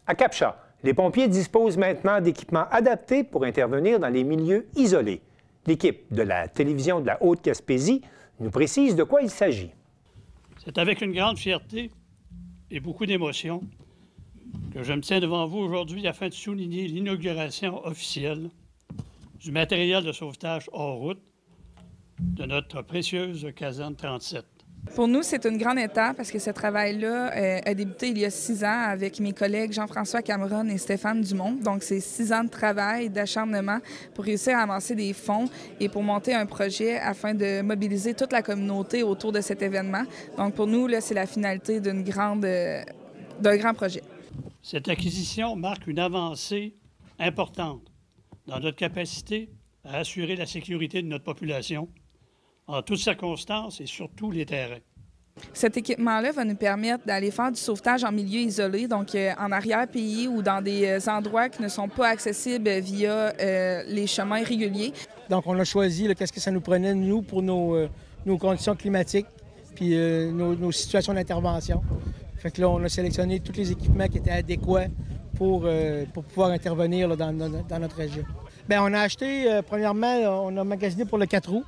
À Cap-Chat, les pompiers disposent maintenant d'équipements adaptés pour intervenir dans les milieux isolés. L'équipe de la télévision de la Haute-Gaspésie nous précise de quoi il s'agit. C'est avec une grande fierté et beaucoup d'émotion que je me tiens devant vous aujourd'hui afin de souligner l'inauguration officielle du matériel de sauvetage hors route de notre précieuse caserne 37. Pour nous, c'est une grande étape parce que ce travail-là a débuté il y a 6 ans avec mes collègues Jean-François Cameron et Stéphane Dumont. Donc, c'est 6 ans de travail, d'acharnement pour réussir à amasser des fonds et pour monter un projet afin de mobiliser toute la communauté autour de cet événement. Donc, pour nous, là, c'est la finalité d'un grand projet. Cette acquisition marque une avancée importante dans notre capacité à assurer la sécurité de notre population en toutes circonstances et sur tous les terrains. Cet équipement-là va nous permettre d'aller faire du sauvetage en milieu isolé, donc en arrière-pays ou dans des endroits qui ne sont pas accessibles via les chemins réguliers. Donc, on a choisi qu'est-ce que ça nous prenait, nous, pour nos conditions climatiques puis nos situations d'intervention. Fait que là, on a sélectionné tous les équipements qui étaient adéquats pour pouvoir intervenir là, dans notre région. Bien, on a acheté, premièrement, on a magasiné pour le 4 roues,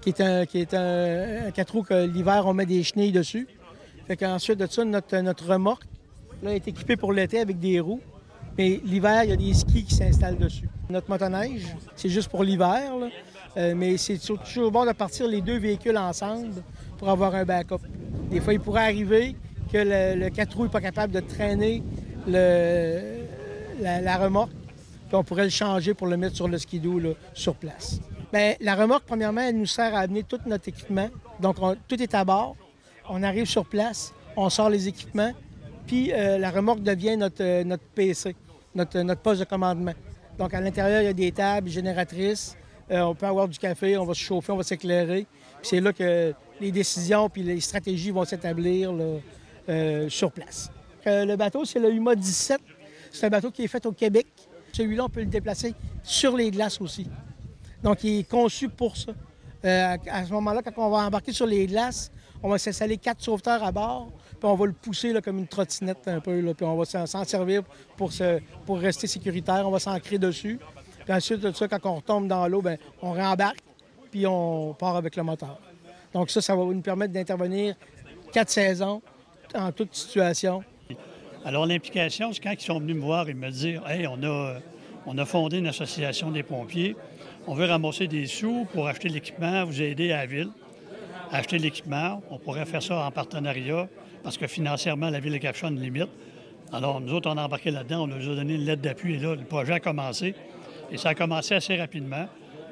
qui est un 4 roues que l'hiver, on met des chenilles dessus. Fait qu'ensuite de ça, notre remorque là, est équipée pour l'été avec des roues. Mais l'hiver, il y a des skis qui s'installent dessus. Notre motoneige, c'est juste pour l'hiver, mais c'est toujours bon de partir les 2 véhicules ensemble pour avoir un backup. Des fois, il pourrait arriver que le 4 roues n'est pas capable de traîner la remorque, puis on pourrait le changer pour le mettre sur le skidoo là, sur place. Bien, la remorque, premièrement, elle nous sert à amener tout notre équipement. Donc, tout est à bord. On arrive sur place, on sort les équipements, puis la remorque devient notre PC, notre poste de commandement. Donc, à l'intérieur, il y a des tables génératrices. On peut avoir du café, on va se chauffer, on va s'éclairer. Puis c'est là que les décisions puis les stratégies vont s'établir là, sur place. Le bateau, c'est le Yuma 17. C'est un bateau qui est fait au Québec. Celui-là, on peut le déplacer sur les glaces aussi. Donc, il est conçu pour ça. À ce moment-là, quand on va embarquer sur les glaces, on va s'installer 4 sauveteurs à bord, puis on va le pousser là, comme une trottinette un peu, là, puis on va s'en servir pour rester sécuritaire. On va s'ancrer dessus. Puis ensuite de ça, quand on retombe dans l'eau, bien, on rembarque, puis on part avec le moteur. Donc ça va nous permettre d'intervenir 4 saisons en toute situation. Alors l'implication, c'est quand ils sont venus me voir et me dire « Hey, on a fondé une association des pompiers, on veut ramasser des sous pour acheter l'équipement, vous aider à la ville, à acheter l'équipement. On pourrait faire ça en partenariat parce que financièrement, la ville de Cap-Chat a une limite. Alors nous autres, on a embarqué là-dedans, on nous a donné une lettre d'appui et là, le projet a commencé. Et ça a commencé assez rapidement.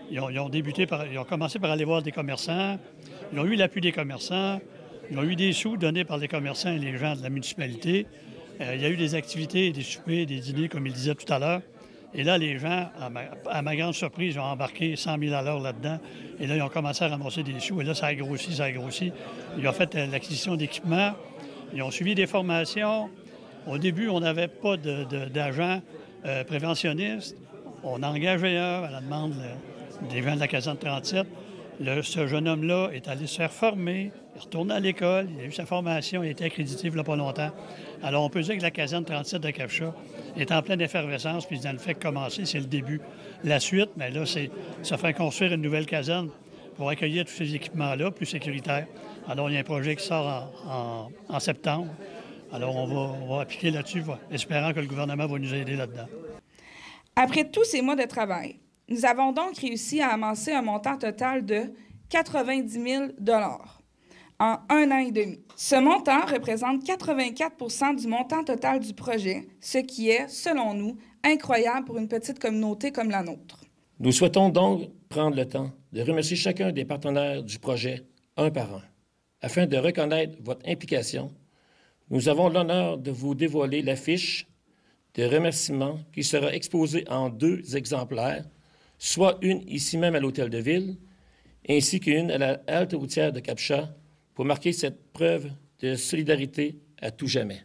Ils ont commencé par aller voir des commerçants. Ils ont eu l'appui des commerçants. Ils ont eu des sous donnés par les commerçants et les gens de la municipalité. Il y a eu des activités, des soupers, des dîners, comme il disait tout à l'heure. Et là, les gens, à ma grande surprise, ils ont embarqué 100 000 à l'heure là-dedans. Et là, ils ont commencé à ramasser des sous. Et là, ça a grossi, ça a grossi. Ils ont fait l'acquisition d'équipements. Ils ont suivi des formations. Au début, on n'avait pas d'agents préventionnistes. On a engagé un à la demande des gens de la caserne 37. Ce jeune homme-là est allé se faire former, il est retourné à l'école, il a eu sa formation, il a été accrédité il n'y a pas longtemps. Alors, on peut dire que la caserne 37 de Cap-Chat est en pleine effervescence, puis dans le fait de commencer, c'est le début. La suite, mais là, c'est ça fait construire une nouvelle caserne pour accueillir tous ces équipements-là, plus sécuritaires. Alors, il y a un projet qui sort en septembre. Alors, on va appliquer là-dessus, espérant que le gouvernement va nous aider là-dedans. Après tous ces mois de travail, nous avons donc réussi à amasser un montant total de 90 000 $ en 1 an et demi. Ce montant représente 84 du montant total du projet, ce qui est, selon nous, incroyable pour une petite communauté comme la nôtre. Nous souhaitons donc prendre le temps de remercier chacun des partenaires du projet, un par un. Afin de reconnaître votre implication, nous avons l'honneur de vous dévoiler l'affiche de remerciements qui sera exposée en 2 exemplaires, soit une ici même à l'Hôtel de Ville, ainsi qu'une à la halte routière de Cap-Chat, pour marquer cette preuve de solidarité à tout jamais.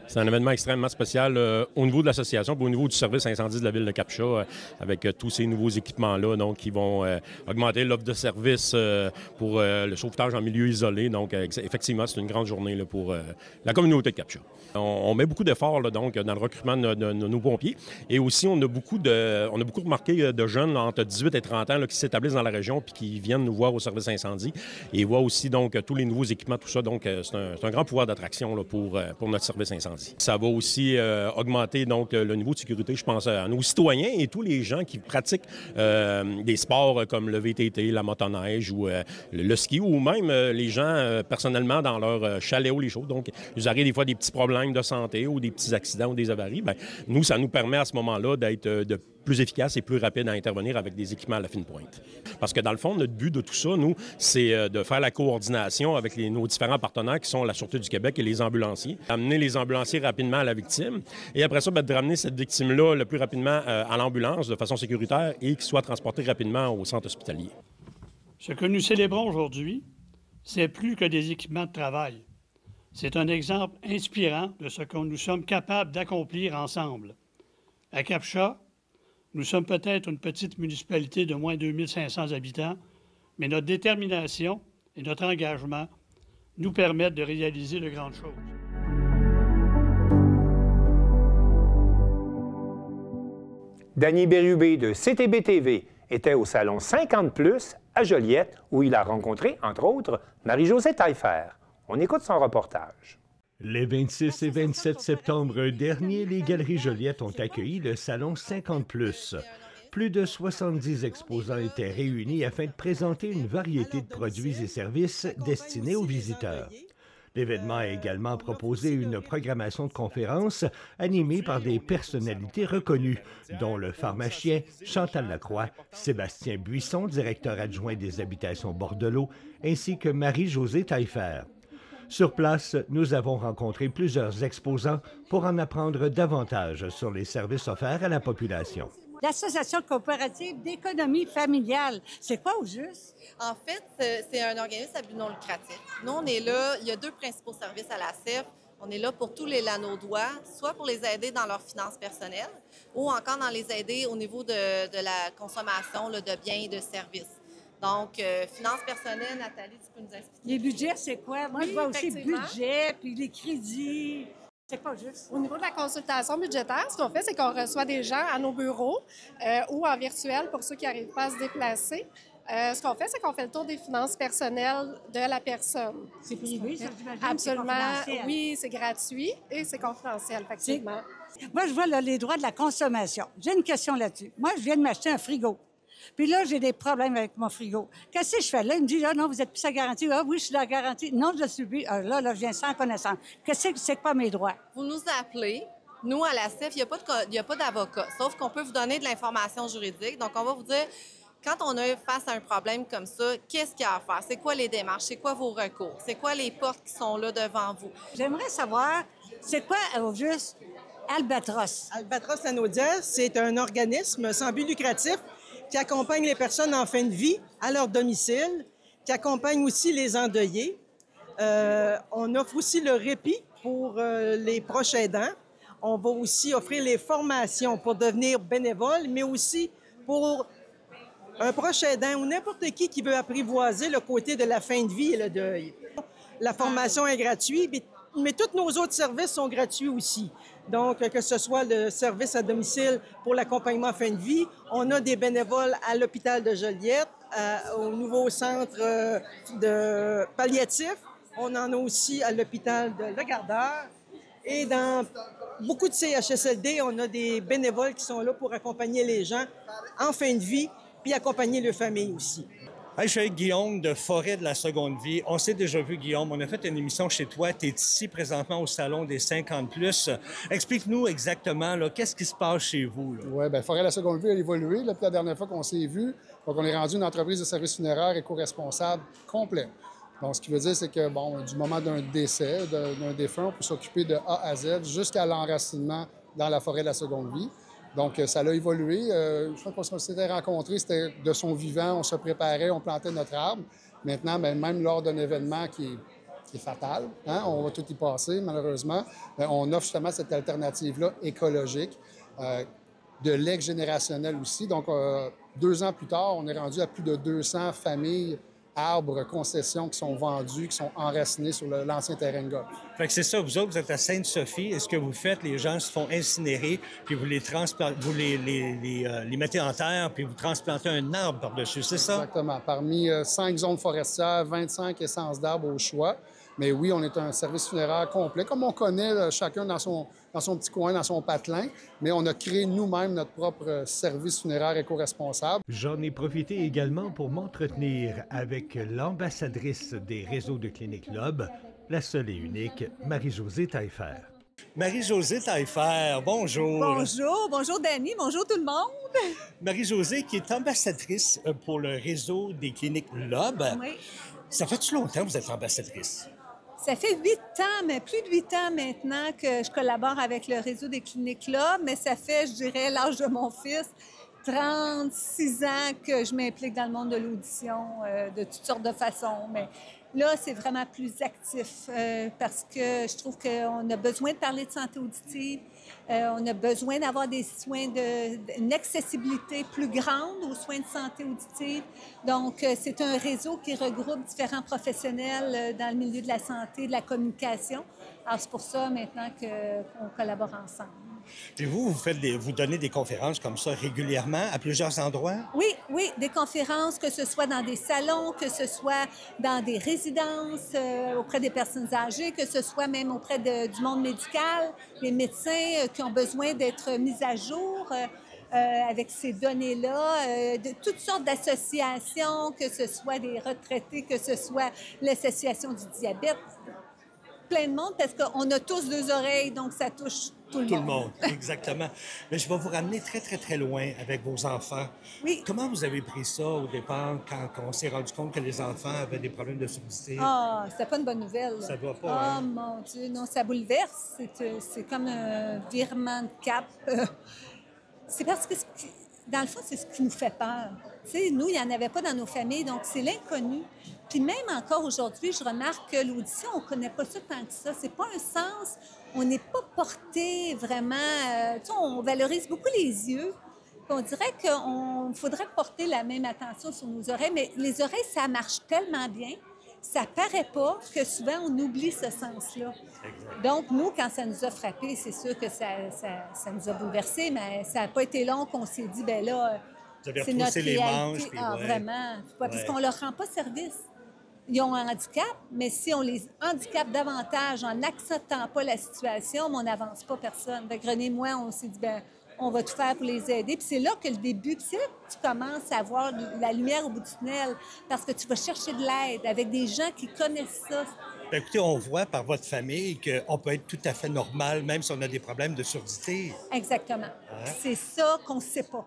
C'est un événement extrêmement spécial au niveau de l'association, au niveau du service incendie de la ville de Cap-Chat, avec tous ces nouveaux équipements-là, donc qui vont augmenter l'offre de services pour le sauvetage en milieu isolé. Donc, effectivement, c'est une grande journée là, pour la communauté de Cap-Chat. On met beaucoup d'efforts donc dans le recrutement de nos pompiers, et aussi on a beaucoup remarqué de jeunes là, entre 18 et 30 ans là, qui s'établissent dans la région puis qui viennent nous voir au service incendie et voient aussi donc tous les nouveaux équipements, tout ça. Donc, c'est un grand pouvoir d'attraction là, pour notre service incendie. Ça va aussi augmenter donc le niveau de sécurité, je pense, à nos citoyens et tous les gens qui pratiquent des sports comme le VTT, la motoneige ou le ski, ou même les gens personnellement dans leur chalet ou les choses. Donc, ils arrivent des fois des petits problèmes de santé ou des petits accidents ou des avaries. Bien, nous, ça nous permet à ce moment-là d'être de plus efficace et plus rapide à intervenir avec des équipements à la fine pointe. Parce que dans le fond, notre but de tout ça, nous, c'est de faire la coordination avec nos différents partenaires qui sont la Sûreté du Québec et les ambulanciers. Amener les ambulanciers rapidement à la victime et après ça, de ramener cette victime-là le plus rapidement à l'ambulance de façon sécuritaire et qu'il soit transporté rapidement au centre hospitalier. Ce que nous célébrons aujourd'hui, c'est plus que des équipements de travail. C'est un exemple inspirant de ce que nous sommes capables d'accomplir ensemble. À Cap-Chat, nous sommes peut-être une petite municipalité de moins de 2500 habitants, mais notre détermination et notre engagement nous permettent de réaliser de grandes choses. Danny Bérubé de CTB-TV était au salon 50+ à Joliette, où il a rencontré, entre autres, Marie-Josée Taillefer. On écoute son reportage. Les 26 et 27 septembre dernier, les Galeries Joliette ont accueilli le salon 50+. Plus de 70 exposants étaient réunis afin de présenter une variété de produits et services destinés aux visiteurs. L'événement a également proposé une programmation de conférences animée par des personnalités reconnues, dont le pharmacien Chantal Lacroix, Sébastien Buisson, directeur adjoint des habitations Bordelot, ainsi que Marie-Josée Taillefer. Sur place, nous avons rencontré plusieurs exposants pour en apprendre davantage sur les services offerts à la population. L'Association coopérative d'économie familiale, c'est quoi au juste? En fait, c'est un organisme à but non lucratif. Nous, on est là, il y a 2 principaux services à la CEF. On est là pour tous les Lanaudois, soit pour les aider dans leurs finances personnelles ou encore dans les aider au niveau de la consommation là, de biens et de services. Donc, finances personnelles, Nathalie, tu peux nous expliquer? Les budgets, c'est quoi? Moi, je vois aussi le budget, puis les crédits. C'est pas juste. Au niveau de la consultation budgétaire, ce qu'on fait, c'est qu'on reçoit des gens à nos bureaux ou en virtuel pour ceux qui n'arrivent pas à se déplacer. Ce qu'on fait, c'est qu'on fait le tour des finances personnelles de la personne. C'est privé, ça, j'imagine? Absolument. Oui, c'est gratuit et c'est confidentiel, effectivement. Moi, je vois là, les droits de la consommation. J'ai une question là-dessus. Moi, je viens de m'acheter un frigo. Puis là, j'ai des problèmes avec mon frigo. Qu'est-ce que je fais là? Il me dit, ah non, vous êtes plus à garantie. Ah oui, je suis la garantie. Non, je suis plus. Ah, là, je viens sans connaissance. Qu'est-ce que c'est quoi mes droits? Vous nous appelez. Nous, à la CEF, il n'y a pas d'avocat. Sauf qu'on peut vous donner de l'information juridique. Donc, on va vous dire, quand on est face à un problème comme ça, qu'est-ce qu'il y a à faire? C'est quoi les démarches? C'est quoi vos recours? C'est quoi les portes qui sont là devant vous? J'aimerais savoir, c'est quoi, au juste, Albatros? Albatros Lanaudière, c'est un organisme sans but lucratif qui accompagne les personnes en fin de vie à leur domicile, qui accompagne aussi les endeuillés. On offre aussi le répit pour les proches aidants. On va aussi offrir les formations pour devenir bénévole, mais aussi pour un proche aidant ou n'importe qui veut apprivoiser le côté de la fin de vie et le deuil. La formation est gratuite, mais tous nos autres services sont gratuits aussi. Donc, que ce soit le service à domicile pour l'accompagnement fin de vie, on a des bénévoles à l'hôpital de Joliette, au nouveau centre de palliatif. On en a aussi à l'hôpital de Le Gardeur. Et dans beaucoup de CHSLD, on a des bénévoles qui sont là pour accompagner les gens en fin de vie, puis accompagner leur famille aussi. Hey, je suis avec Guillaume de Forêt de la Seconde Vie. On s'est déjà vu, Guillaume. On a fait une émission chez toi. Tu es ici présentement au Salon des 50+. Explique-nous exactement, qu'est-ce qui se passe chez vous? Oui, bien, Forêt de la Seconde Vie a évolué. Depuis la dernière fois qu'on s'est vu, donc on est rendu une entreprise de services funéraires éco-responsable complet. Donc, ce qui veut dire, c'est que, bon, du moment d'un décès, d'un défunt, on peut s'occuper de A à Z jusqu'à l'enracinement dans la Forêt de la Seconde Vie. Donc, ça a évolué. Je crois qu'on s'était rencontrés, c'était de son vivant, on se préparait, on plantait notre arbre. Maintenant, bien, même lors d'un événement qui est fatal, hein, on va tout y passer, malheureusement, bien, on offre justement cette alternative-là écologique, de l'ex-générationnel aussi. Donc, 2 ans plus tard, on est rendu à plus de 200 familles arbres, concessions qui sont vendus, qui sont enracinés sur l'ancien terrain de golf. Fait que c'est ça, vous autres, vous êtes à Sainte-Sophie. Et ce que vous faites, les gens se font incinérer, puis vous les mettez en terre, puis vous transplantez un arbre par-dessus, c'est ça? Exactement. Parmi 5 zones forestières, 25 essences d'arbres au choix. Mais oui, on est un service funéraire complet, comme on connaît chacun dans son petit coin, dans son patelin, mais on a créé nous-mêmes notre propre service funéraire éco-responsable. J'en ai profité également pour m'entretenir avec l'ambassadrice des réseaux de Clinique Lob, la seule et unique Marie-Josée Taillefer. Marie-Josée Taillefer, bonjour. Bonjour Dany, bonjour tout le monde. Marie-Josée qui est ambassadrice pour le réseau des Cliniques Lob. Oui. Ça fait-tu longtemps que vous êtes ambassadrice? Ça fait 8 ans, mais plus de 8 ans maintenant que je collabore avec le réseau des Cliniques Lob, mais ça fait, je dirais, l'âge de mon fils, 36 ans que je m'implique dans le monde de l'audition de toutes sortes de façons. Mais là, c'est vraiment plus actif parce que je trouve qu'on a besoin de parler de santé auditive. On a besoin d'avoir des soins une accessibilité plus grande aux soins de santé auditive. Donc, c'est un réseau qui regroupe différents professionnels dans le milieu de la santé, de la communication. Alors, c'est pour ça maintenant qu'on collabore ensemble. Et vous donnez des conférences comme ça régulièrement à plusieurs endroits? Oui, des conférences, que ce soit dans des salons, que ce soit dans des résidences auprès des personnes âgées, que ce soit même auprès du monde médical, les médecins qui ont besoin d'être mis à jour avec ces données-là, de toutes sortes d'associations, que ce soit des retraités, que ce soit l'association du diabète, plein de monde, parce qu'on a tous 2 oreilles, donc ça touche tout le monde. Exactement. Mais je vais vous ramener très, très, très loin avec vos enfants. Oui. Comment vous avez pris ça au départ quand on s'est rendu compte que les enfants avaient des problèmes de surdité? Ah, c'était pas une bonne nouvelle. Ça doit pas, Oh mon Dieu, non, ça bouleverse. C'est comme un virement de cap. C'est parce que, dans le fond, c'est ce qui nous fait peur. Tu sais, nous, il n'y en avait pas dans nos familles, donc c'est l'inconnu. Puis même encore aujourd'hui, je remarque que l'audition, on ne connaît pas ça tant que ça. C'est pas un sens, on n'est pas porté vraiment... tu sais, on valorise beaucoup les yeux. Puis on dirait qu'il faudrait porter la même attention sur nos oreilles, mais les oreilles, ça marche tellement bien, ça paraît pas que souvent on oublie ce sens-là. Donc, nous, quand ça nous a frappés, c'est sûr que ça nous a bouleversés, mais ça n'a pas été long qu'on s'est dit, bien là, c'est notre les réalité. manches, puis Vraiment. Parce qu'on leur rend pas service. Ils ont un handicap, mais si on les handicape davantage en n'acceptant pas la situation, on n'avance pas personne. Fait que René et moi, on s'est dit, bien, on va tout faire pour les aider. Puis c'est là que le début, puis c'est là que tu commences à voir la lumière au bout du tunnel, parce que tu vas chercher de l'aide avec des gens qui connaissent ça. Bien, écoutez, on voit par votre famille qu'on peut être tout à fait normal, même si on a des problèmes de surdité. Exactement. C'est ça qu'on ne sait pas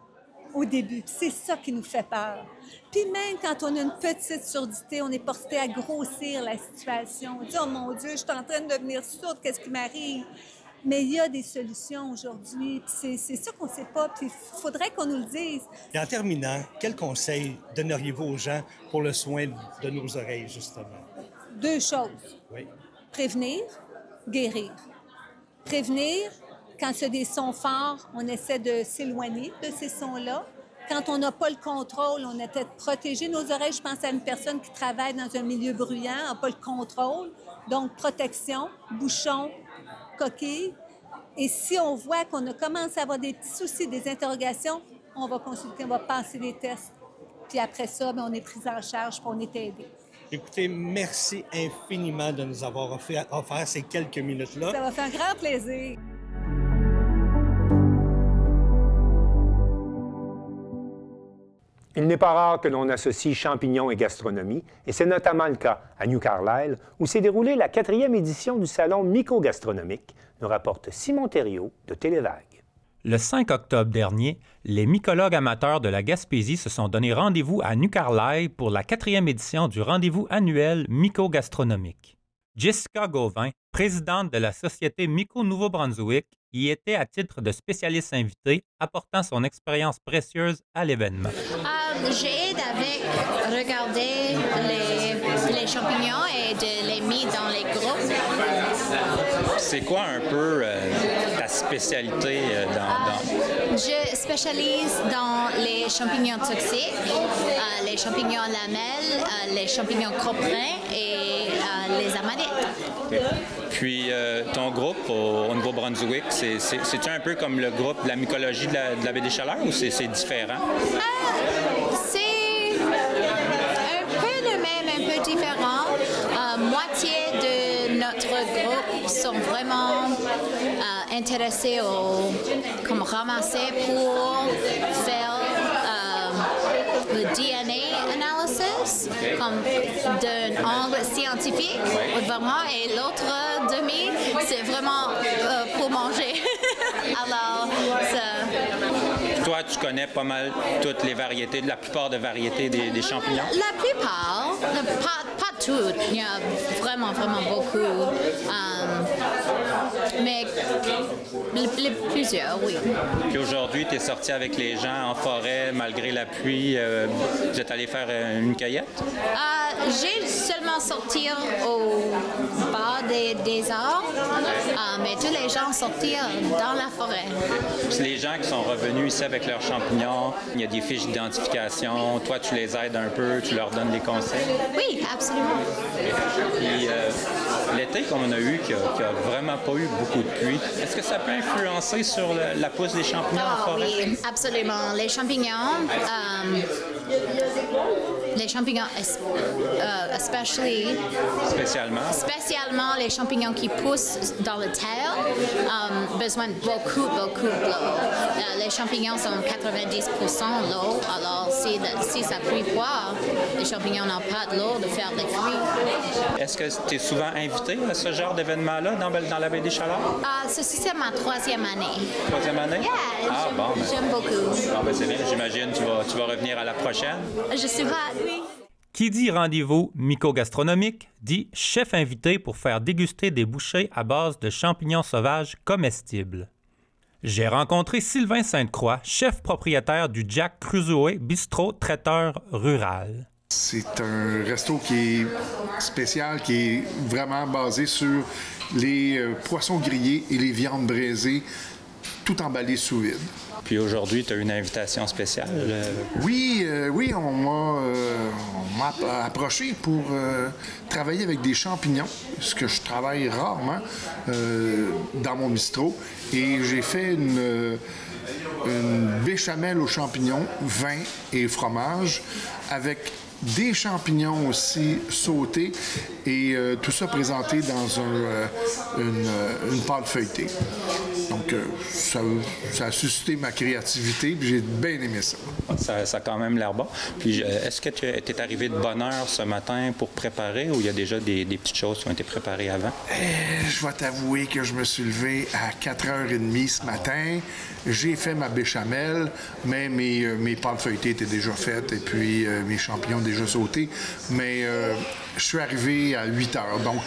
au début. C'est ça qui nous fait peur. Puis même quand on a une petite surdité, on est porté à grossir la situation. On dit « Oh mon Dieu, je suis en train de devenir sourde, qu'est-ce qui m'arrive? » Mais il y a des solutions aujourd'hui. C'est ça qu'on ne sait pas. Puis il faudrait qu'on nous le dise. Et en terminant, quel conseil donneriez-vous aux gens pour le soin de nos oreilles, justement? 2 choses. Oui. Prévenir, guérir. Prévenir, quand il y a des sons forts, on essaie de s'éloigner de ces sons-là. Quand on n'a pas le contrôle, on essaie de protéger nos oreilles. Je pense à une personne qui travaille dans un milieu bruyant, n'a pas le contrôle. Donc, protection, bouchon, coquille. Et si on voit qu'on a commencé à avoir des petits soucis, des interrogations, on va consulter, on va passer des tests. Puis après ça, bien, on est pris en charge puis on est aidé. Écoutez, merci infiniment de nous avoir offert ces quelques minutes-là. Ça va faire un grand plaisir. Il n'est pas rare que l'on associe champignons et gastronomie, et c'est notamment le cas à New Carlisle, où s'est déroulée la 4e édition du Salon mycogastronomique, nous rapporte Simon Thériault de Télévague. Le 5 octobre dernier, les mycologues amateurs de la Gaspésie se sont donné rendez-vous à New Carlisle pour la 4e édition du rendez-vous annuel mycogastronomique. Jessica Gauvin, présidente de la Société Myco Nouveau-Brunswick, y était à titre de spécialiste invité, apportant son expérience précieuse à l'événement. J'aide avec regarder les champignons et de les mettre dans les groupes. C'est quoi un peu ta spécialité Je spécialise dans les champignons toxiques, les champignons lamelles, les champignons coprins et les amanites. Okay. Puis ton groupe au Nouveau-Brunswick, c'est-tu un peu comme le groupe de la mycologie de la baie des Chaleurs ou c'est différent? C'est un peu le même, un peu différent. Moitié de notre groupe sont vraiment intéressés comme ramasser pour faire le DNA analysis, comme d'un angle scientifique, vraiment, et l'autre demi, c'est vraiment pour manger. Alors, Toi, tu connais pas mal toutes les variétés, la plupart des variétés des champignons? La plupart, pas toutes, il y a vraiment, vraiment beaucoup. Mais plusieurs, oui. Puis aujourd'hui, tu es sorti avec les gens en forêt, malgré la pluie. Vous êtes allé faire une cueillette? J'ai seulement sorti au bas des arbres, mais tous les gens sortirent dans la forêt. Puis les gens qui sont revenus ici avec leurs champignons, il y a des fiches d'identification. Toi, tu les aides un peu, tu leur donnes des conseils? Oui, absolument. Puis l'été qu'on a eu, qui a vraiment pas eu beaucoup de pluie, est-ce que ça peut influencer sur la pousse des champignons en forêt? Oui, absolument. Les champignons, spécialement les champignons qui poussent dans le terre, besoin de beaucoup d'eau. Les champignons sont 90% l'eau, alors si ça pluie pas, les champignons n'ont pas de l'eau de faire des fruits. Est-ce que tu es souvent invité à ce genre d'événement-là dans la baie des Chaleurs? Ceci, c'est ma 3e année. 3e année? Yeah, ah, bon, j'aime beaucoup. Bon, ben, c'est bien, j'imagine tu vas revenir à la prochaine. Je suis hâte, oui. Qui dit rendez-vous mycogastronomique dit chef invité pour faire déguster des bouchées à base de champignons sauvages comestibles. J'ai rencontré Sylvain Sainte-Croix, chef propriétaire du Jack Crusoe Bistrot Traiteur Rural. C'est un resto qui est spécial, qui est vraiment basé sur les poissons grillés et les viandes braisées, tout emballé sous vide. Puis aujourd'hui, tu as une invitation spéciale. Oui, on m'a approché pour travailler avec des champignons, ce que je travaille rarement dans mon bistrot. Et j'ai fait une béchamel aux champignons, vin et fromage, avec des champignons aussi sautés et tout ça présenté dans une pâte feuilletée. Donc, ça a suscité ma créativité, puis j'ai bien aimé ça. Ça a quand même l'air bon. Puis, est-ce que tu es arrivé de bonne heure ce matin pour préparer ou il y a déjà des petites choses qui ont été préparées avant? Je vais t'avouer que je me suis levé à 4h30 ce matin. J'ai fait ma béchamel, mais mes pâtes feuilletées étaient déjà faites et puis mes champignons déjà sautés. Mais je suis arrivé à 8h. Donc,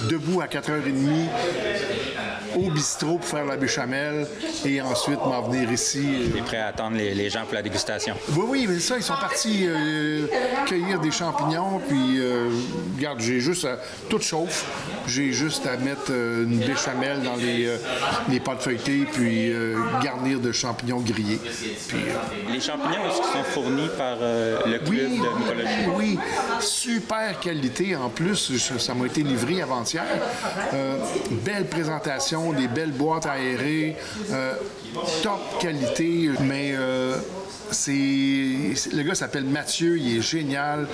debout à 4h30 au bistrot pour faire la béchamel et ensuite m'en venir ici. Tu es prêt à attendre les gens pour la dégustation? Oui, mais ça, ils sont partis cueillir des champignons. Puis, regarde, j'ai juste à... Tout chauffe. J'ai juste à mettre une béchamel dans les pâtes feuilletées puis garnir de champignons grillés. Puis, les champignons, est-ce qu'ils sont fournis par le club de mycologie? Oui, super qualité. En plus, ça m'a été livré avant-hier. Belle présentation, des belles boîtes aérées, top qualité. Mais le gars s'appelle Mathieu, il est génial.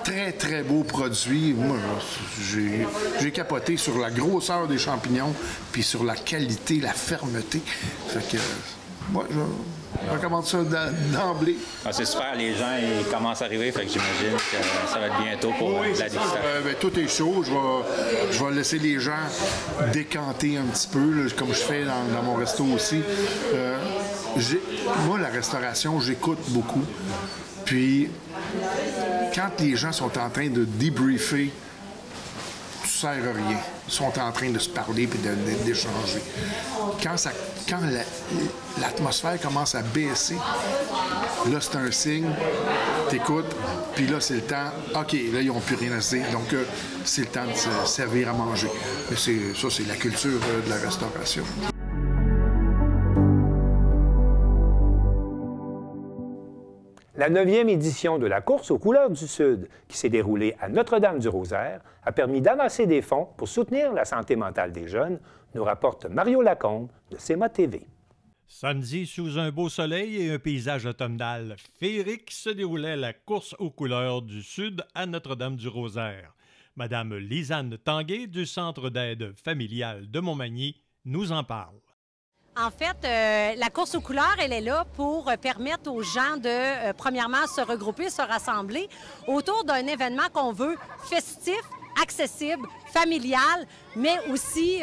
Très, très beau produit. Moi, j'ai capoté sur la grosseur des champignons puis sur la qualité, la fermeté. Fait que, moi, je recommande ça d'emblée. Ah, c'est super, les gens ils commencent à arriver, fait que j'imagine que ça va être bientôt pour la dégustation. Tout est chaud. Je vais laisser les gens décanter un petit peu, là, comme je fais dans mon resto aussi. Moi, la restauration, j'écoute beaucoup. Puis, quand les gens sont en train de débriefer, tu sers à rien. Ils sont en train de se parler et d'échanger. Quand l'atmosphère commence à baisser, là, c'est un signe, t'écoutes, puis là, c'est le temps. OK, là, ils n'ont plus rien à se dire. Donc, c'est le temps de se servir à manger. Mais ça, c'est la culture de la restauration. La 9e édition de la course aux couleurs du Sud, qui s'est déroulée à Notre-Dame-du-Rosaire, a permis d'amasser des fonds pour soutenir la santé mentale des jeunes, nous rapporte Mario Lacombe de CEMA TV. Samedi, sous un beau soleil et un paysage automnal féerique, se déroulait la course aux couleurs du Sud à Notre-Dame-du-Rosaire. Madame Lisanne Tanguay du Centre d'aide familiale de Montmagny nous en parle. En fait, la course aux couleurs, elle est là pour permettre aux gens de, premièrement, se regrouper, se rassembler autour d'un événement qu'on veut festif, accessible, familial, mais aussi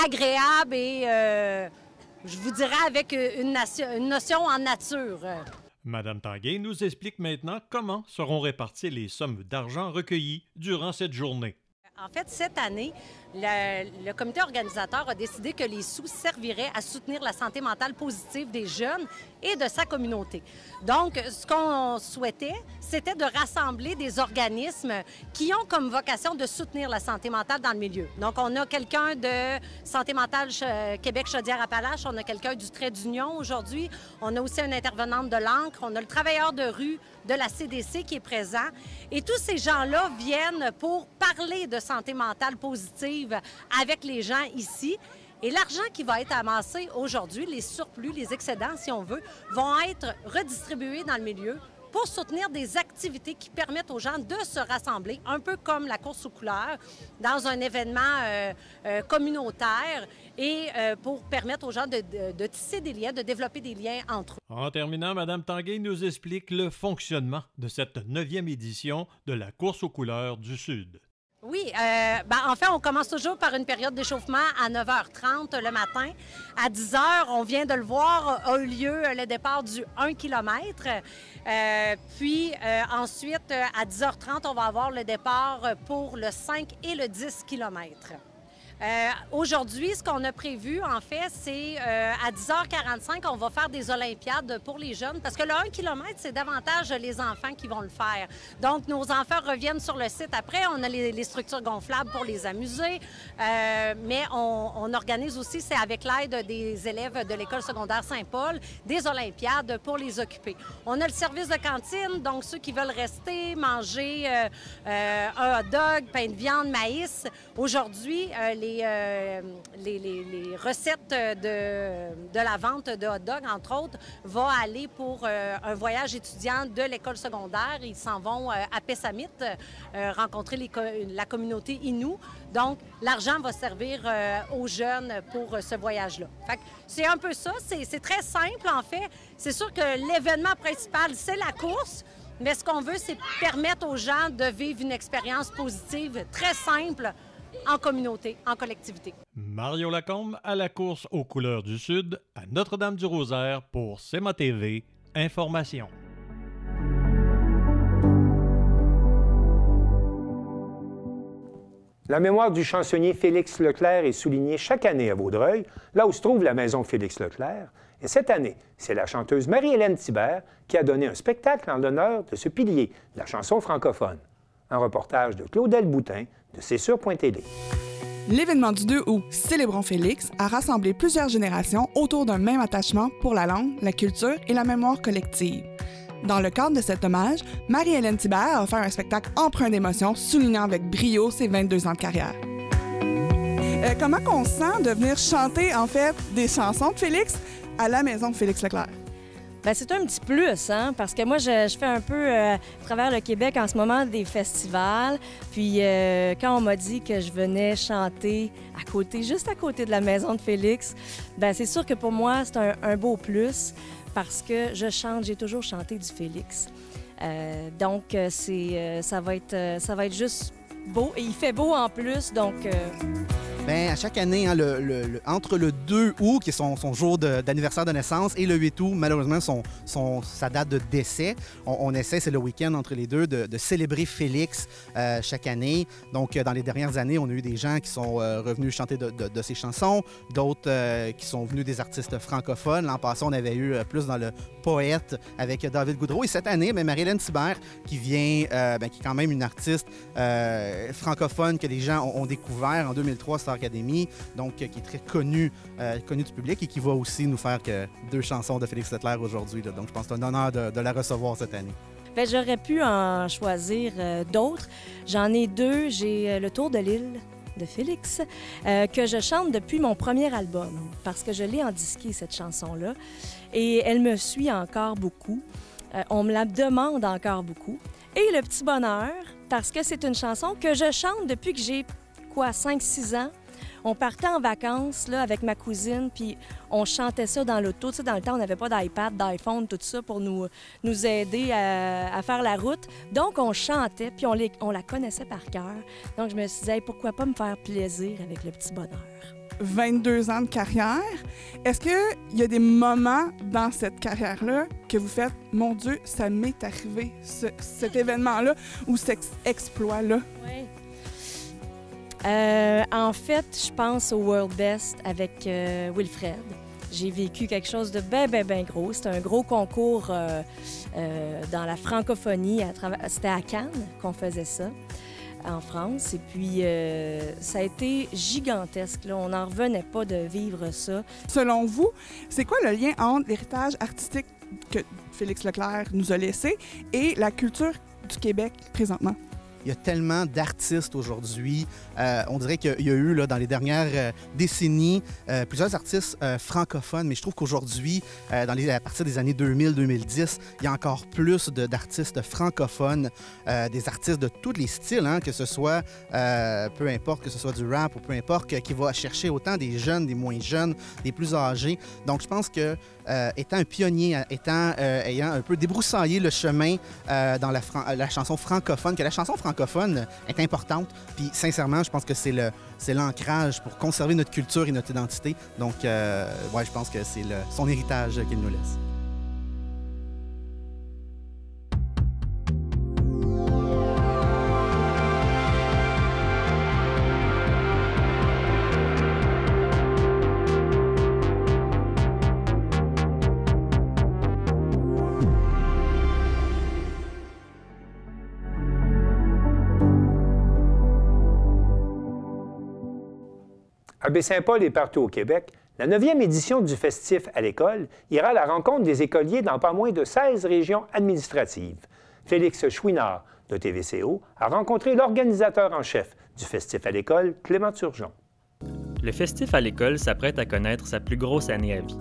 agréable et, je vous dirais, avec une notion en nature. Madame Tanguay nous explique maintenant comment seront réparties les sommes d'argent recueillies durant cette journée. En fait, cette année, le comité organisateur a décidé que les sous serviraient à soutenir la santé mentale positive des jeunes et de sa communauté. Donc, ce qu'on souhaitait, c'était de rassembler des organismes qui ont comme vocation de soutenir la santé mentale dans le milieu. Donc, on a quelqu'un de Santé mentale Québec Chaudière-Appalaches, on a quelqu'un du Trait d'Union aujourd'hui, on a aussi une intervenante de l'Ancre, on a le travailleur de rue de la CDC qui est présent. Et tous ces gens-là viennent pour parler de santé mentale positive avec les gens ici. Et l'argent qui va être amassé aujourd'hui, les surplus, les excédents, si on veut, vont être redistribués dans le milieu pour soutenir des activités qui permettent aux gens de se rassembler, un peu comme la course aux couleurs, dans un événement communautaire et pour permettre aux gens de tisser des liens, de développer des liens entre eux. En terminant, Mme Tanguay nous explique le fonctionnement de cette 9e édition de la course aux couleurs du Sud. Oui, en fait, on commence toujours par une période d'échauffement à 9h30 le matin. À 10h, on vient de le voir, a eu lieu le départ du 1 km. Puis ensuite, à 10h30, on va avoir le départ pour le 5 et le 10 km. Aujourd'hui, ce qu'on a prévu, en fait, c'est à 10h45, on va faire des Olympiades pour les jeunes parce que le 1 km, c'est davantage les enfants qui vont le faire. Donc, nos enfants reviennent sur le site après. On a les structures gonflables pour les amuser, mais on organise aussi, c'est avec l'aide des élèves de l'École secondaire Saint-Paul, des Olympiades pour les occuper. On a le service de cantine, donc ceux qui veulent rester, manger un hot dog, pain de viande, maïs. Aujourd'hui, les recettes de la vente de hot dog, entre autres, vont aller pour un voyage étudiant de l'école secondaire. Ils s'en vont à Pessamit rencontrer la communauté Innu. Donc, l'argent va servir aux jeunes pour ce voyage-là. Fait que c'est un peu ça. C'est très simple, en fait. C'est sûr que l'événement principal, c'est la course. Mais ce qu'on veut, c'est permettre aux gens de vivre une expérience positive, très simple, en communauté, en collectivité. Mario Lacombe à la course aux couleurs du Sud à Notre-Dame-du-Rosaire pour CEMA TV Information. La mémoire du chansonnier Félix Leclerc est soulignée chaque année à Vaudreuil, là où se trouve la maison Félix Leclerc. Et cette année, c'est la chanteuse Marie-Hélène Thibert qui a donné un spectacle en l'honneur de ce pilier de la chanson francophone. Un reportage de Claudel Boutin de CSUR.tv. L'événement du 2 août, Célébrons Félix, a rassemblé plusieurs générations autour d'un même attachement pour la langue, la culture et la mémoire collective. Dans le cadre de cet hommage, Marie-Hélène Thibert a offert un spectacle empreint d'émotion, soulignant avec brio ses 22 ans de carrière. Comment on sent de venir chanter, en fait, des chansons de Félix à la maison Félix Leclerc? Bien, c'est un petit plus, hein, parce que moi, je fais un peu à travers le Québec en ce moment des festivals. Puis quand on m'a dit que je venais chanter à côté, juste à côté de la maison de Félix, bien, c'est sûr que pour moi, c'est un beau plus parce que je chante, j'ai toujours chanté du Félix. Donc, ça va être juste beau. Et il fait beau en plus, donc... Bien, à chaque année, hein, entre le 2 août, qui est son jour d'anniversaire de naissance, et le 8 août, malheureusement, sa date de décès, on essaie, c'est le week-end entre les deux, de célébrer Félix chaque année. Donc, dans les dernières années, on a eu des gens qui sont revenus chanter de ses chansons, d'autres qui sont venus des artistes francophones. L'an passé, on avait eu plus dans le poète avec David Goudreau. Et cette année, Marie-Hélène Thibert, qui vient, qui est quand même une artiste francophone que les gens ont découvert en 2003, Star Academy, donc qui est très connue du public et qui va aussi nous faire que 2 chansons de Félix Leclerc aujourd'hui. Donc, je pense que c'est un honneur de la recevoir cette année. Bien, j'aurais pu en choisir d'autres. J'en ai 2. J'ai Le Tour de l'île de Félix, que je chante depuis mon premier album, parce que je l'ai endisquée, cette chanson-là. Et elle me suit encore beaucoup. On me la demande encore beaucoup. Et Le Petit Bonheur, parce que c'est une chanson que je chante depuis que j'ai, 5-6 ans. On partait en vacances là, avec ma cousine, puis on chantait ça dans l'auto. Tu sais, dans le temps, on n'avait pas d'iPad, d'iPhone, tout ça pour nous aider à faire la route. Donc, on chantait, puis on la connaissait par cœur. Donc, je me suis dit, hey, pourquoi pas me faire plaisir avec Le Petit Bonheur? 22 ans de carrière. Est-ce qu'il y a des moments dans cette carrière-là que vous faites, mon Dieu, ça m'est arrivé, cet événement-là ou cet exploit-là? Oui. En fait, je pense au World Best avec Wilfred. J'ai vécu quelque chose de bien gros. C'était un gros concours dans la francophonie. C'était à Cannes qu'on faisait ça, en France. Et puis, ça a été gigantesque. Là. On n'en revenait pas de vivre ça. Selon vous, c'est quoi le lien entre l'héritage artistique que Félix Leclerc nous a laissé et la culture du Québec présentement? Il y a tellement d'artistes aujourd'hui. On dirait qu'il y a eu, là, dans les dernières décennies, plusieurs artistes francophones, mais je trouve qu'aujourd'hui, à partir des années 2000-2010, il y a encore plus d'artistes francophones, des artistes de tous les styles, hein, que ce soit, peu importe, que ce soit du rap ou peu importe, qui va chercher autant des jeunes, des moins jeunes, des plus âgés. Donc, je pense que étant un pionnier, ayant un peu débroussaillé le chemin dans la chanson francophone, que la chanson francophone est importante. Puis sincèrement, je pense que c'est l'ancrage pour conserver notre culture et notre identité. Donc, ouais, je pense que c'est son héritage qu'il nous laisse. À Baie-Saint-Paul et partout au Québec, la 9e édition du Festif à l'école ira à la rencontre des écoliers dans pas moins de 16 régions administratives. Félix Chouinard, de TVCO, a rencontré l'organisateur en chef du Festif à l'école, Clément Turgeon. Le Festif à l'école s'apprête à connaître sa plus grosse année à vie.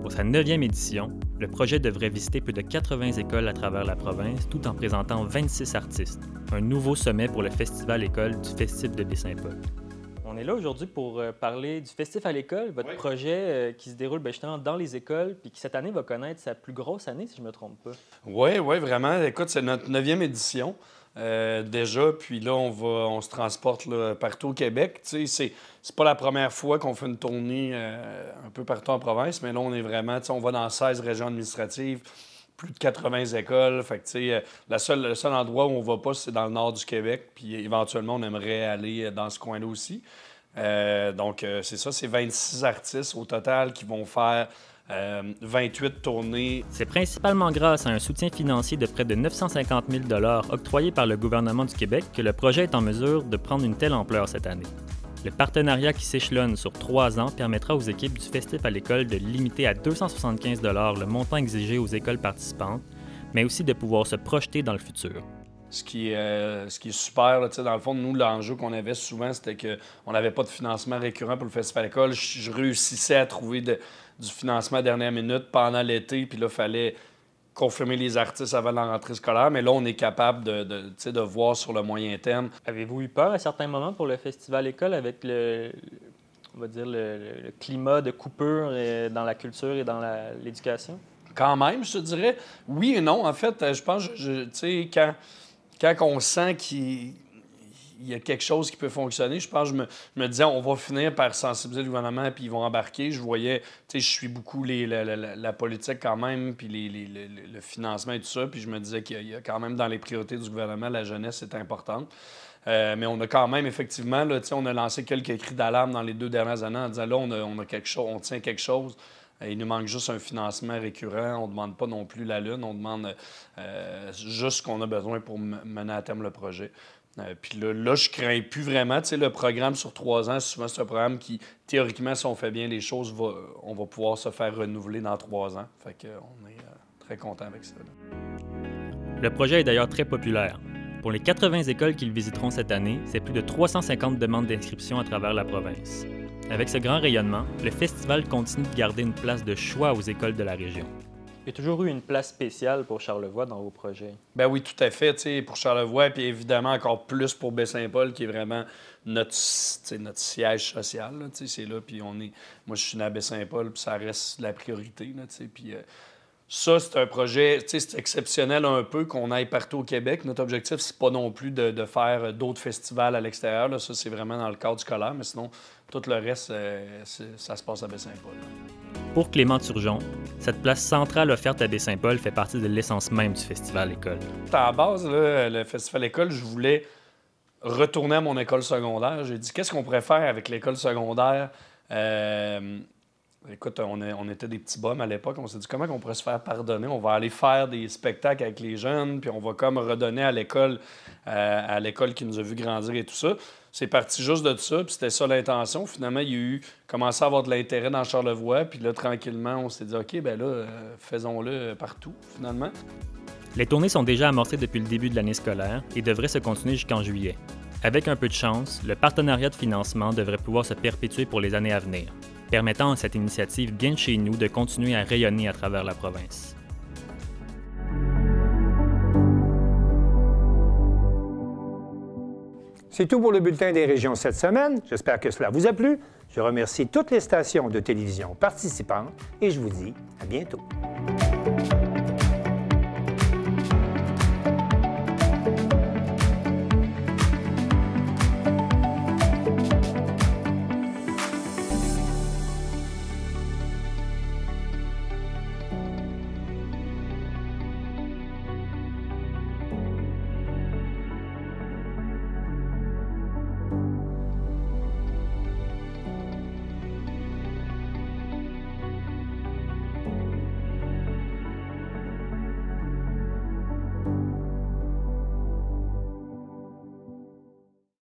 Pour sa 9e édition, le projet devrait visiter plus de 80 écoles à travers la province, tout en présentant 26 artistes. Un nouveau sommet pour le Festival École du Festif de Baie-Saint-Paul. On est là aujourd'hui pour parler du Festif à l'école, votre projet qui se déroule justement dans les écoles, puis qui cette année va connaître sa plus grosse année, si je ne me trompe pas. Oui, vraiment. Écoute, c'est notre 9e édition déjà, puis là, on se transporte là, partout au Québec. Tu sais, c'est pas la première fois qu'on fait une tournée un peu partout en province, mais là, on est vraiment, on va dans 16 régions administratives, plus de 80 écoles. Fait que, tu sais, le seul endroit où on va pas, c'est dans le nord du Québec. Puis éventuellement, on aimerait aller dans ce coin-là aussi. Donc, c'est ça, c'est 26 artistes au total qui vont faire 28 tournées. C'est principalement grâce à un soutien financier de près de 950 000 $ octroyé par le gouvernement du Québec que le projet est en mesure de prendre une telle ampleur cette année. Le partenariat qui s'échelonne sur 3 ans permettra aux équipes du Festif à l'école de limiter à 275 $ le montant exigé aux écoles participantes, mais aussi de pouvoir se projeter dans le futur. Ce qui est super, là, dans le fond, nous, l'enjeu qu'on avait souvent, c'était qu'on n'avait pas de financement récurrent pour le Festival à l'école. Je réussissais à trouver du financement à dernière minute pendant l'été, puis là, il fallait confirmer les artistes avant la rentrée scolaire, mais là, on est capable de voir sur le moyen terme. Avez-vous eu peur à certains moments pour le Festival École avec le climat de coupure dans la culture et dans l'éducation? Quand même, je te dirais. Oui et non. En fait, je pense, tu sais, quand on sent qu'il y a quelque chose qui peut fonctionner, je pense, je me disais, on va finir par sensibiliser le gouvernement, puis ils vont embarquer. Je voyais, tu sais, je suis beaucoup la politique quand même, puis le financement et tout ça, puis je me disais qu'il y a quand même dans les priorités du gouvernement, la jeunesse est importante. Mais on a quand même, effectivement, là, on a lancé quelques cris d'alarme dans les 2 dernières années en disant, là, on a quelque chose, on tient quelque chose. Il nous manque juste un financement récurrent. On ne demande pas non plus la lune. On demande juste ce qu'on a besoin pour mener à terme le projet. Puis là, je crains plus vraiment. Tu sais, le programme sur 3 ans, souvent, c'est un programme qui, théoriquement, si on fait bien les choses, on va pouvoir se faire renouveler dans 3 ans. Fait qu'on est très content avec ça. Là. Le projet est d'ailleurs très populaire. Pour les 80 écoles qu'ils visiteront cette année, c'est plus de 350 demandes d'inscription à travers la province. Avec ce grand rayonnement, le festival continue de garder une place de choix aux écoles de la région. Il y a toujours eu une place spéciale pour Charlevoix dans vos projets. Ben oui, tout à fait, tu sais, pour Charlevoix, puis évidemment encore plus pour Baie-Saint-Paul, qui est vraiment notre siège social, là, tu sais, c'est là, puis moi, je suis né à Baie-Saint-Paul, puis ça reste la priorité, là, tu sais, puis ça, c'est un projet, tu sais, c'est exceptionnel un peu qu'on aille partout au Québec. Notre objectif, c'est pas non plus de faire d'autres festivals à l'extérieur, là, ça, c'est vraiment dans le cadre scolaire, mais sinon, tout le reste, ça se passe à Baie-Saint-Paul. Pour Clément Turgeon, cette place centrale offerte à Baie-Saint-Paul fait partie de l'essence même du Festival École. À la base, là, le Festival École, je voulais retourner à mon école secondaire. J'ai dit, qu'est-ce qu'on pourrait faire avec l'école secondaire? Écoute, on était des petits bums à l'époque. On s'est dit, comment on pourrait se faire pardonner? On va aller faire des spectacles avec les jeunes, puis on va comme redonner à l'école qui nous a vu grandir et tout ça. C'est parti juste de ça, puis c'était ça l'intention. Finalement, il y a eu commencé à avoir de l'intérêt dans Charlevoix, puis là, tranquillement, on s'est dit, OK, ben là, faisons-le partout, finalement. Les tournées sont déjà amorcées depuis le début de l'année scolaire et devraient se continuer jusqu'en juillet. Avec un peu de chance, le partenariat de financement devrait pouvoir se perpétuer pour les années à venir, permettant à cette initiative bien de chez nous de continuer à rayonner à travers la province. C'est tout pour le Bulletin des régions cette semaine. J'espère que cela vous a plu. Je remercie toutes les stations de télévision participantes et je vous dis à bientôt.